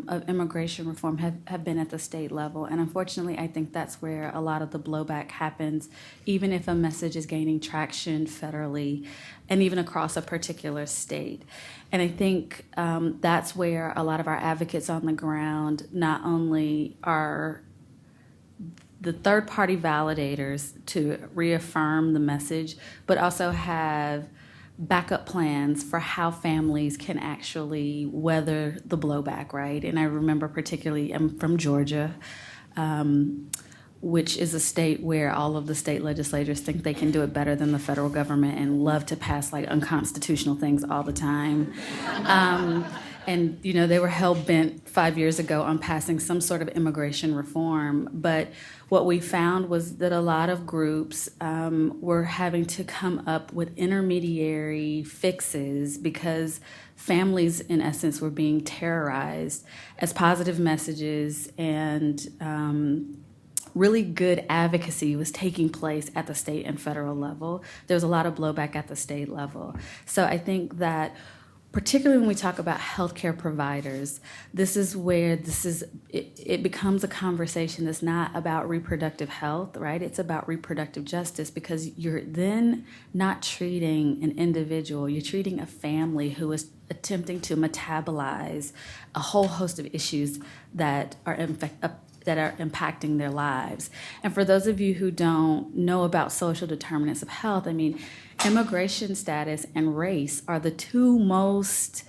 of immigration reform have been at the state level. And unfortunately, I think that's where a lot of the blowback happens, even if a message is gaining traction federally and even across a particular state. And I think that's where a lot of our advocates on the ground not only are the third-party validators to reaffirm the message, but also have backup plans for how families can actually weather the blowback, right? And I remember particularly, I'm from Georgia, which is a state where all of the state legislators think they can do it better than the federal government and love to pass like unconstitutional things all the time. And, they were hell-bent 5 years ago on passing some sort of immigration reform. But what we found was that a lot of groups were having to come up with intermediary fixes because families, in essence, were being terrorized as positive messages and really good advocacy was taking place at the state and federal level. There was a lot of blowback at the state level. So I think that particularly when we talk about healthcare providers, this is where it becomes a conversation that's not about reproductive health, right? It's about reproductive justice because you're then not treating an individual, you're treating a family who is attempting to metabolize a whole host of issues that are impacting their lives. And for those of you who don't know about social determinants of health, I mean, immigration status and race are the two most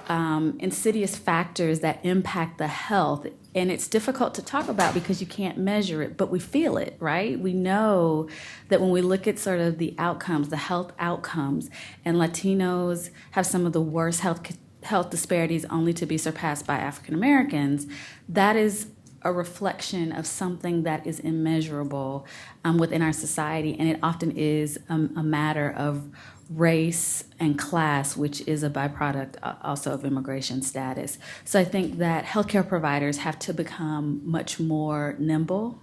insidious factors that impact the health. And it's difficult to talk about because you can't measure it, but we feel it, right? We know that when we look at sort of the outcomes, the health outcomes, and Latinos have some of the worst health disparities only to be surpassed by African Americans, that is a reflection of something that is immeasurable within our society, and it often is a matter of race and class, which is a byproduct also of immigration status. So I think that healthcare providers have to become much more nimble,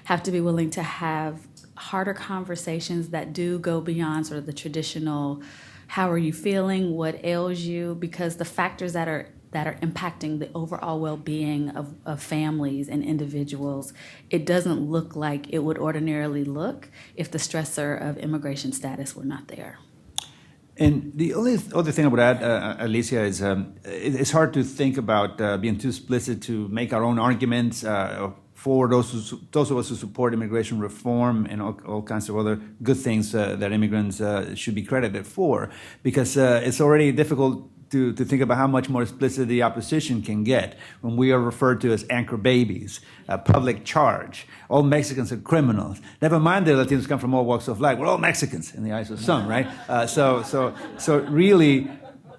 have to be willing to have harder conversations that do go beyond sort of the traditional, how are you feeling, what ails you, because the factors that are impacting the overall well-being of families and individuals, it doesn't look like it would ordinarily look if the stressor of immigration status were not there. And the only other thing I would add, Alicia, is it's hard to think about being too explicit to make our own arguments for those of us who support immigration reform and all kinds of other good things that immigrants should be credited for, because it's already difficult to think about how much more explicit the opposition can get when we are referred to as anchor babies, public charge, all Mexicans are criminals. Never mind that Latinos come from all walks of life. We're all Mexicans in the eyes of some, right? So really,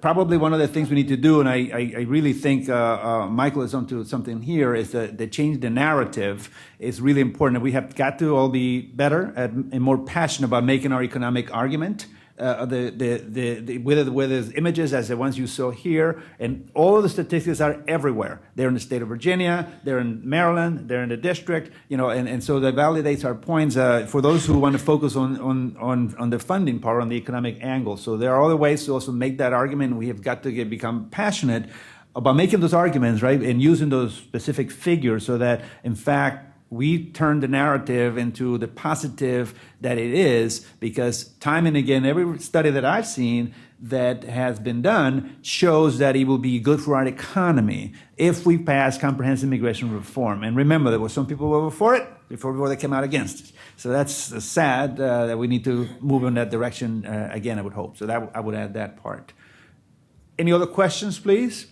probably one of the things we need to do, and I really think Michael is onto something here, is that the change the narrative is really important. We have got to all be better and more passionate about making our economic argument. Whether it's images as the ones you saw here, and all of the statistics are everywhere. They're in the state of Virginia, they're in Maryland, they're in the district, and so that validates our points for those who want to focus on the funding part, on the economic angle. So there are other ways to also make that argument. We have got to become passionate about making those arguments, right, and using those specific figures so that, in fact, we turn the narrative into the positive that it is, because time and again, every study that I've seen that has been done shows that it will be good for our economy if we pass comprehensive immigration reform. And remember, there were some people who were for it before they came out against it. So that's sad that we need to move in that direction again, I would hope. So that I would add that part. Any other questions, please?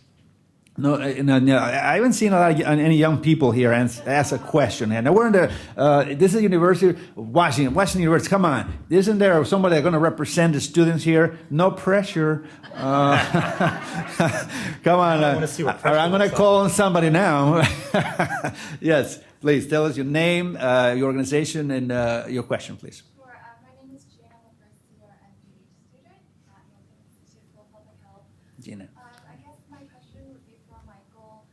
No, I haven't seen any young people here ask a question. And we're in this is University of Washington University. Come on, isn't there somebody that's going to represent the students here? No pressure. Come on, I'm going to call on somebody now. Yes, please tell us your name, your organization, and your question, please. Sure. My name is Gina. I'm a first year MPH student at Northern Institute for Public Health. Gina. I guess my question would be for Michael.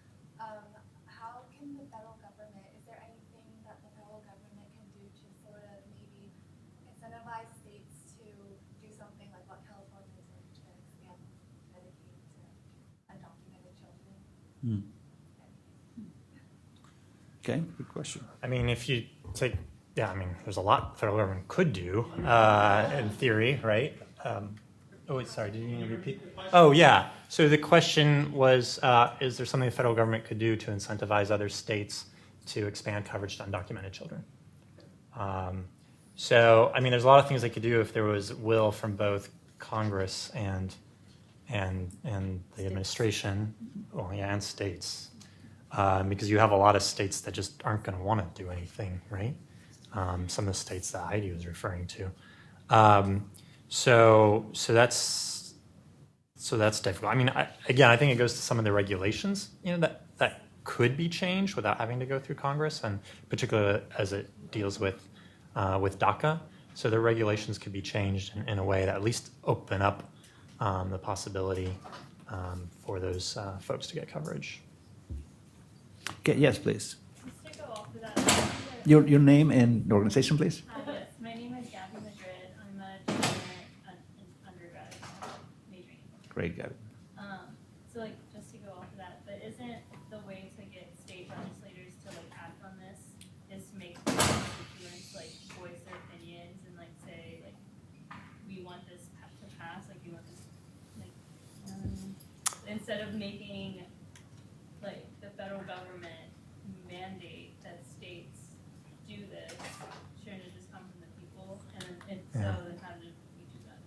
How can the federal government, is there anything that the federal government can do to sort of maybe incentivize states to do something like what California is doing to expand Medicaid to undocumented children? Okay, good question. I mean, if you take, there's a lot the federal government could do in theory, right? Sorry, did you need to repeat? Oh, yeah. So the question was, is there something the federal government could do to incentivize other states to expand coverage to undocumented children? There's a lot of things they could do if there was will from both Congress and the administration, and states. Because you have a lot of states that just aren't going to want to do anything, right? Some of the states that Heidi was referring to. So that's difficult. I mean, I think it goes to some of the regulations, that could be changed without having to go through Congress, and particularly as it deals with DACA. So the regulations could be changed in a way that at least open up the possibility for those folks to get coverage. Okay, yes, please. Just to go off of that. Your name and organization, please. Yes, my name is Gabby Madrid. I'm a junior undergrad majoring. Great, Gabby. So just to go off of that, but isn't the way to get state legislators to act on this is to make constituents voice their opinions and say we want this to pass, we want this instead of making the federal government mandate that states do this, shouldn't it just come from the people? And so then how did we do that?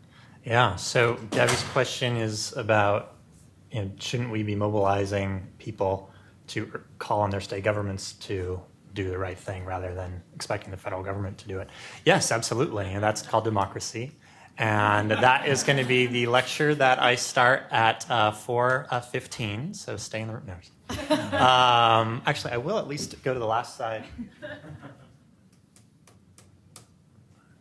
Yeah, so Gabby's question is about, shouldn't we be mobilizing people to call on their state governments to do the right thing rather than expecting the federal government to do it? Yes, absolutely, and that's called democracy. And that is going to be the lecture that I start at 4:15, so stay in the room. No. Actually, I will at least go to the last side.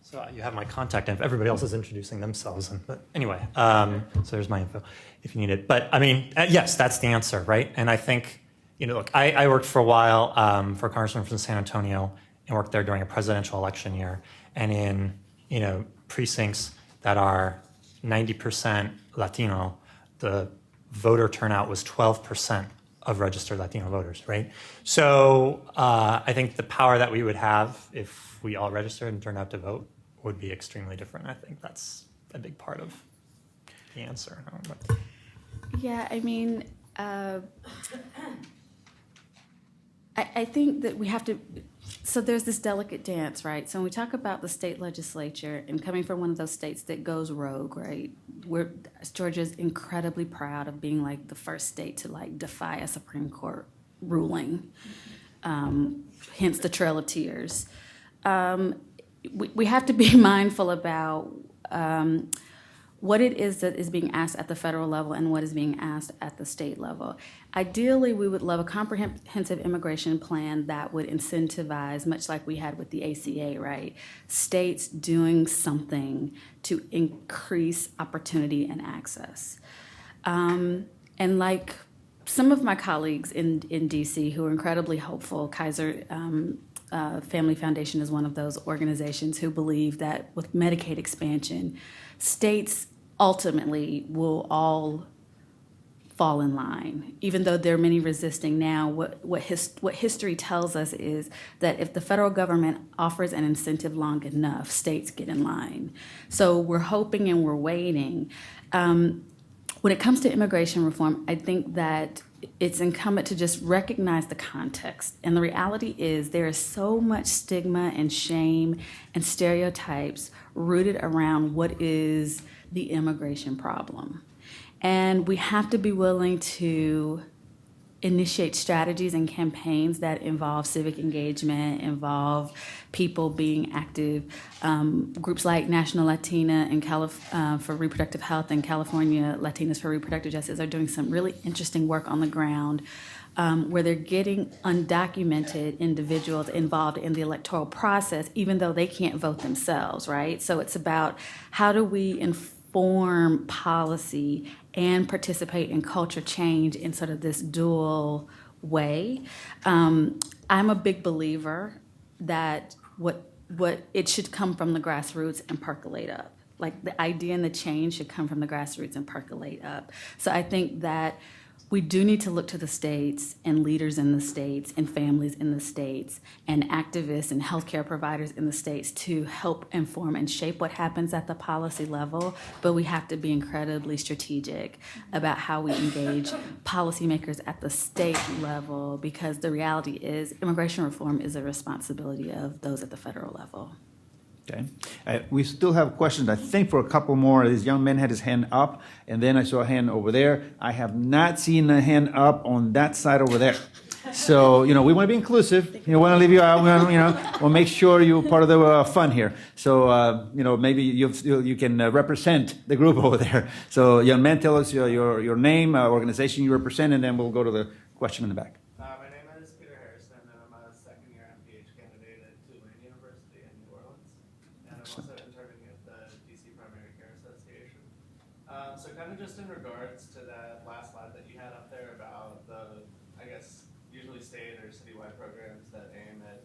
So you have my contact info. Everybody else is introducing themselves. But anyway, so there's my info if you need it. But I mean, yes, that's the answer, right? And I think, look, I worked for a while for a congressman from San Antonio and worked there during a presidential election year. And in, precincts that are 90% Latino, the voter turnout was 12% of registered Latino voters, right? So I think the power that we would have if we all registered and turned out to vote would be extremely different. I think that's a big part of the answer. Yeah, I mean, I think that we have to, so there's this delicate dance, right? So when we talk about the state legislature and coming from one of those states that goes rogue, right? Georgia's incredibly proud of being like the first state to like defy a Supreme Court ruling, hence the Trail of Tears. We have to be mindful about what it is that is being asked at the federal level and what is being asked at the state level. Ideally, we would love a comprehensive immigration plan that would incentivize, much like we had with the ACA, right? States doing something to increase opportunity and access. And like some of my colleagues in DC who are incredibly hopeful, Kaiser Family Foundation is one of those organizations who believe that with Medicaid expansion, states ultimately will all fall in line. Even though there are many resisting now, what history tells us is that if the federal government offers an incentive long enough, states get in line. So we're hoping and we're waiting. When it comes to immigration reform, I think that it's incumbent to just recognize the context. And the reality is there is so much stigma and shame and stereotypes rooted around what is the immigration problem. And we have to be willing to initiate strategies and campaigns that involve civic engagement, involve people being active. Groups like National Latina and for Reproductive Health and California Latinas for Reproductive Justice are doing some really interesting work on the ground where they're getting undocumented individuals involved in the electoral process, even though they can't vote themselves, right? So it's about how do we inform policy and participate in culture change in sort of this dual way. I'm a big believer that what it should come from the grassroots and percolate up. Like the idea and the change should come from the grassroots and percolate up. So I think that we do need to look to the states and leaders in the states and families in the states and activists and healthcare providers in the states to help inform and shape what happens at the policy level. But we have to be incredibly strategic about how we engage policymakers at the state level, because the reality is immigration reform is a responsibility of those at the federal level. Okay. We still have questions, I think, for a couple more. This young man had his hand up, and then I saw a hand over there. I have not seen a hand up on that side over there. So, we want to be inclusive. We want to leave you out. We'll make sure you're part of the fun here. So, maybe you can represent the group over there. So, young man, tell us your name, organization you represent, and then we'll go to the question in the back. My name is Peter Harrison, and I'm a second-year MPH candidate at Tulane University in New Orleans. And I'm also interning at the DC Primary Care Association. So kind of just in regards to that last slide that you had up there about the, I guess, usually state or citywide programs that aim at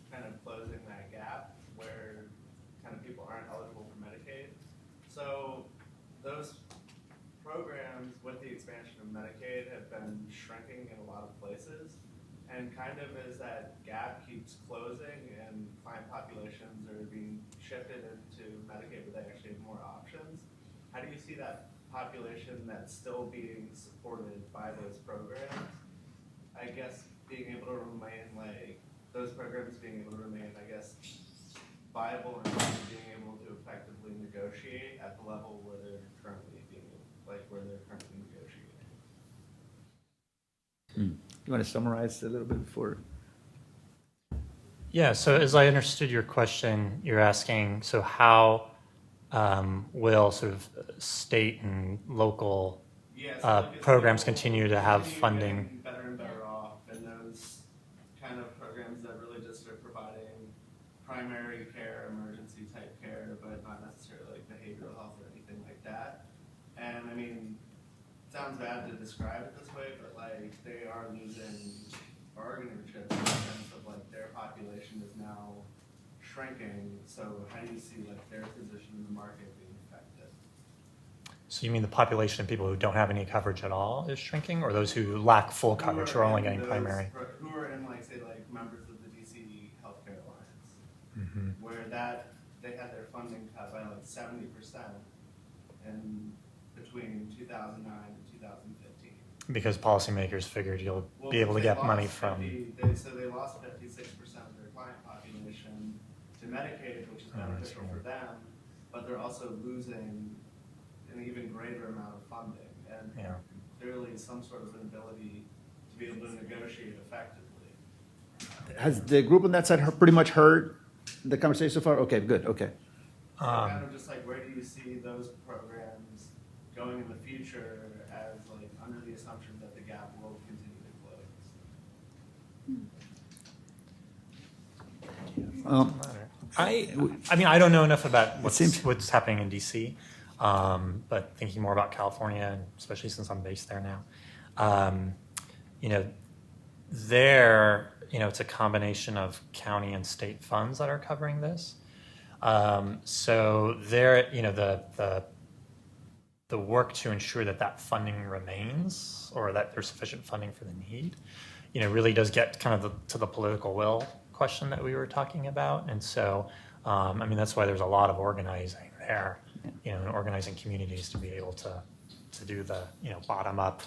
kind of closing that gap where kind of people aren't eligible for Medicaid. So those programs with the expansion of Medicaid have been shrinking in a lot of places. And kind of as that gap keeps closing and client populations are being shifted into Medicaid where they actually have more options, how do you see that population that's still being supported by those programs, I guess, being able to remain, those programs being able to remain, I guess, viable and being able to effectively negotiate at the level where they're currently negotiating? You want to summarize a little bit before? Yeah, so as I understood your question, you're asking, so how will sort of state and local programs continue to have funding? Better and better off, and those kind of programs that really just are providing primary care, emergency type care, but not necessarily like behavioral health or anything like that. And I mean, it sounds bad to describe it this way, but like they are losing bargaining chips in the sense of like their population is now shrinking. So how do you see like their position in the market being affected? So you mean the population of people who don't have any coverage at all is shrinking, or those who lack full coverage, who are only getting primary? Who are in like say like members of the DC Healthcare Alliance, Mm-hmm. where that they had their funding cut by like 70% in between 2009 and 2015. Because policymakers figured you'll Well, be able to they get lost money from. So they lost 56% of their client population to Medicaid, which is beneficial for them, but they're also losing an even greater amount of funding, and Yeah. clearly some sort of an ability to be able to negotiate effectively. Has the group on that side pretty much heard the conversation so far? Okay, good, okay. So kind of just like, where do you see those programs going in the future as like under the assumption that the gap will continue to close? I mean, I don't know enough about seems- what's happening in DC, but thinking more about California, and especially since I'm based there now, you know, there, you know, it's a combination of county and state funds that are covering this. So there, you know, the work to ensure that that funding remains, or that there's sufficient funding for the need, you know, really does get kind of to the political will question that we were talking about. And so, I mean, that's why there's a lot of organizing there, you know, and organizing communities to be able to do the, you know, bottom up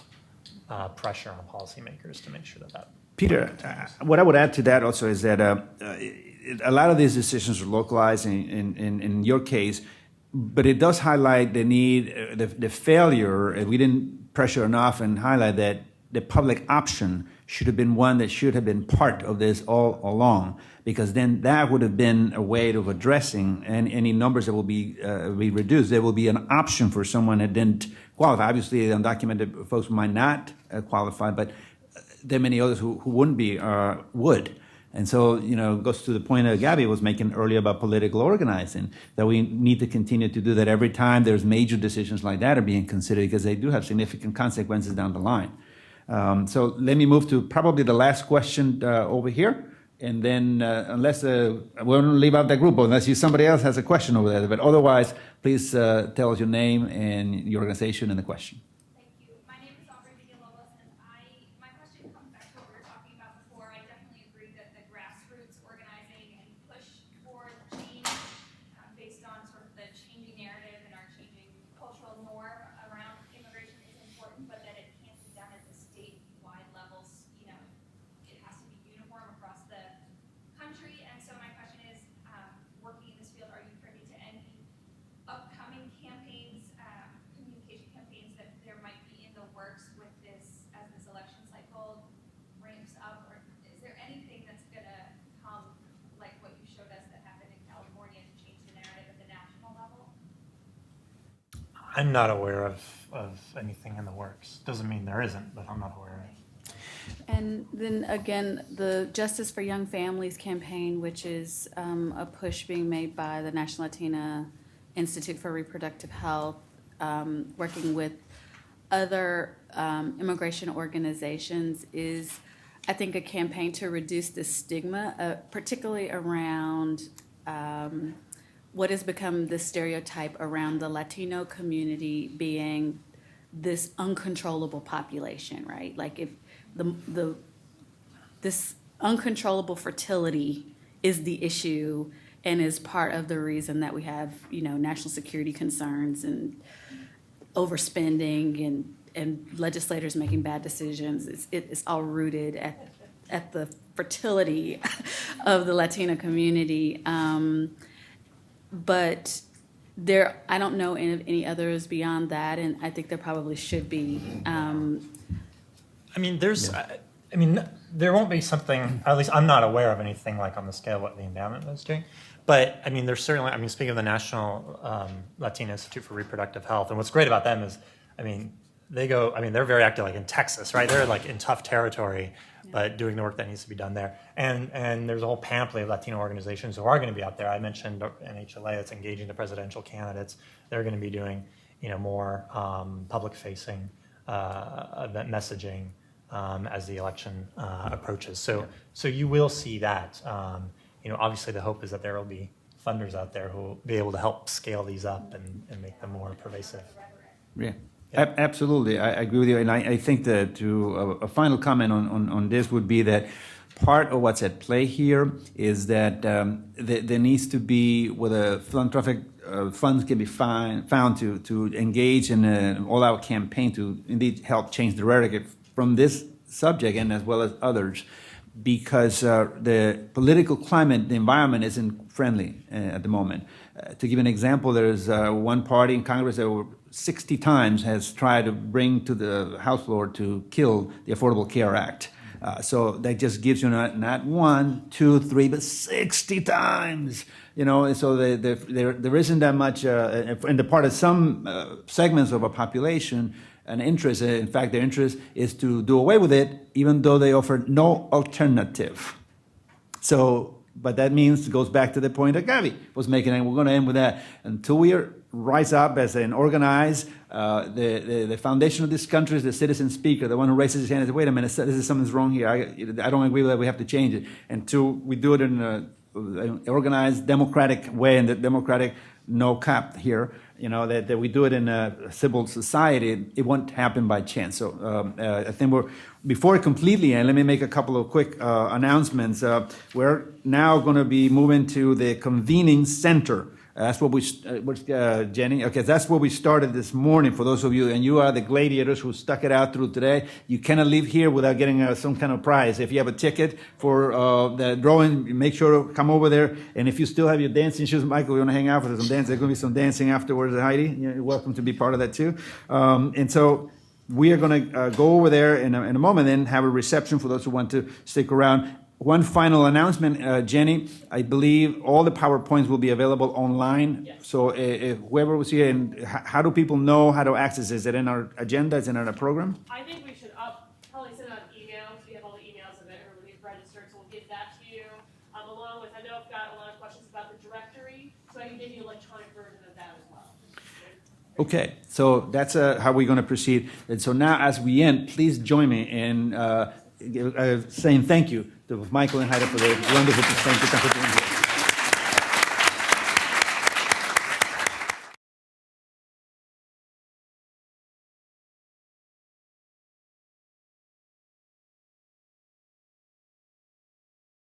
pressure on policymakers to make sure that Peter, what I would add to that also is that a lot of these decisions are localized in your case, but it does highlight the need, the failure, and we didn't pressure enough and highlight that the public option should have been one that should have been part of this all along, because then that would have been a way of addressing any numbers that will be reduced. There will be an option for someone that didn't qualify. Obviously, the undocumented folks might not qualify, but there are many others who wouldn't be, would. And so, you know, it goes to the point that Gabby was making earlier about political organizing, that we need to continue to do that every time there's major decisions like that are being considered, because they do have significant consequences down the line. So let me move to probably the last question over here. And then unless, we won't leave out that group, unless somebody else has a question over there. But otherwise, please tell us your name and your organization and the question. My question comes back to what we were talking about before. I definitely agree that the grassroots organizing and push for change based on sort of the changing narrative and our changing cultural norm around immigration is important, but that it can't be done at the statewide levels. You know, it has to be uniform across the country. And so my question is, working in this field, are you privy to any upcoming campaigns, communication campaigns that there might be in the works with this as this election cycle ramps up, or is there anything that's going to come like what you showed us that happened in California to change the narrative at the national level? I'm not aware of anything in the works. Doesn't mean there isn't, but I'm not aware of it. And then again, the Justice for Young Families campaign, which is a push being made by the National Latina Institute for Reproductive Health, working with other immigration organizations, is, I think, a campaign to reduce the stigma, particularly around what has become the stereotype around the Latino community being this uncontrollable population, right? Like if this uncontrollable fertility is the issue and is part of the reason that we have, you know, national security concerns and overspending and legislators making bad decisions. It's all rooted at the fertility of the Latino community. But I don't know any others beyond that, and I think there probably should be. I mean, there won't be something, at least I'm not aware of anything like on the scale of what the endowment was doing. But I mean, there's certainly, I mean, speaking of the National Latino Institute for Reproductive Health, and what's great about them is, I mean, they're very active like in Texas, right? They're like in tough territory but doing the work that needs to be done there. And there's a whole pamphlet of Latino organizations who are going to be out there. I mentioned NHLA that's engaging the presidential candidates. They're going to be doing more public-facing event messaging as the election approaches. So you will see that. Obviously the hope is that there will be funders out there who will be able to help scale these up and make them more pervasive. Yeah. Absolutely, I agree with you, and I think that a final comment on this would be that part of what's at play here is that there needs to be, whether philanthropic funds can be found to engage in an all-out campaign to indeed help change the rhetoric from this subject and as well as others, because the political climate, the environment isn't friendly at the moment. To give an example, there's one party in Congress that over 60 times has tried to bring to the House floor to kill the Affordable Care Act. So that just gives you not 1, 2, 3, but 60 times. So there isn't that much, in the part of some segments of a population, an interest. In fact, their interest is to do away with it, even though they offer no alternative. So, but that means it goes back to the point that Gavi was making, and we're going to end with that. Until we rise up as an organized, the foundation of this country is the citizen speaker, the one who raises his hand and says, wait a minute, something's wrong here. I don't agree with that. We have to change it. Until we do it in an organized, democratic way, and the democratic no cap here, that we do it in a civil society, it won't happen by chance. So I think before it completely end, let me make a couple of quick announcements. We're now going to be moving to the convening center. That's what Jenny? Okay, that's where we started this morning for those of you, and you are the gladiators who stuck it out through today. You cannot leave here without getting some kind of prize. If you have a ticket for the drawing, make sure to come over there. And if you still have your dancing shoes, Michael, we want to hang out for some dance. There's going to be some dancing afterwards, Heidi. You're welcome to be part of that too. And so we are going to go over there in a moment and have a reception for those who want to stick around. One final announcement, Jenny. I believe all the PowerPoints will be available online. Yes. So if whoever was here, and how do people know how to access it? Is it in our agenda? Is it in our program? I think we should probably send out emails. We have all the emails of everybody's registered, so we'll give that to you. Along with, I know I've got a lot of questions about the directory, so I can give you an electronic version of that as well. Okay, so that's how we're going to proceed. And so now as we end, please join me in saying thank you to Michael and Heidi for the wonderful presentation.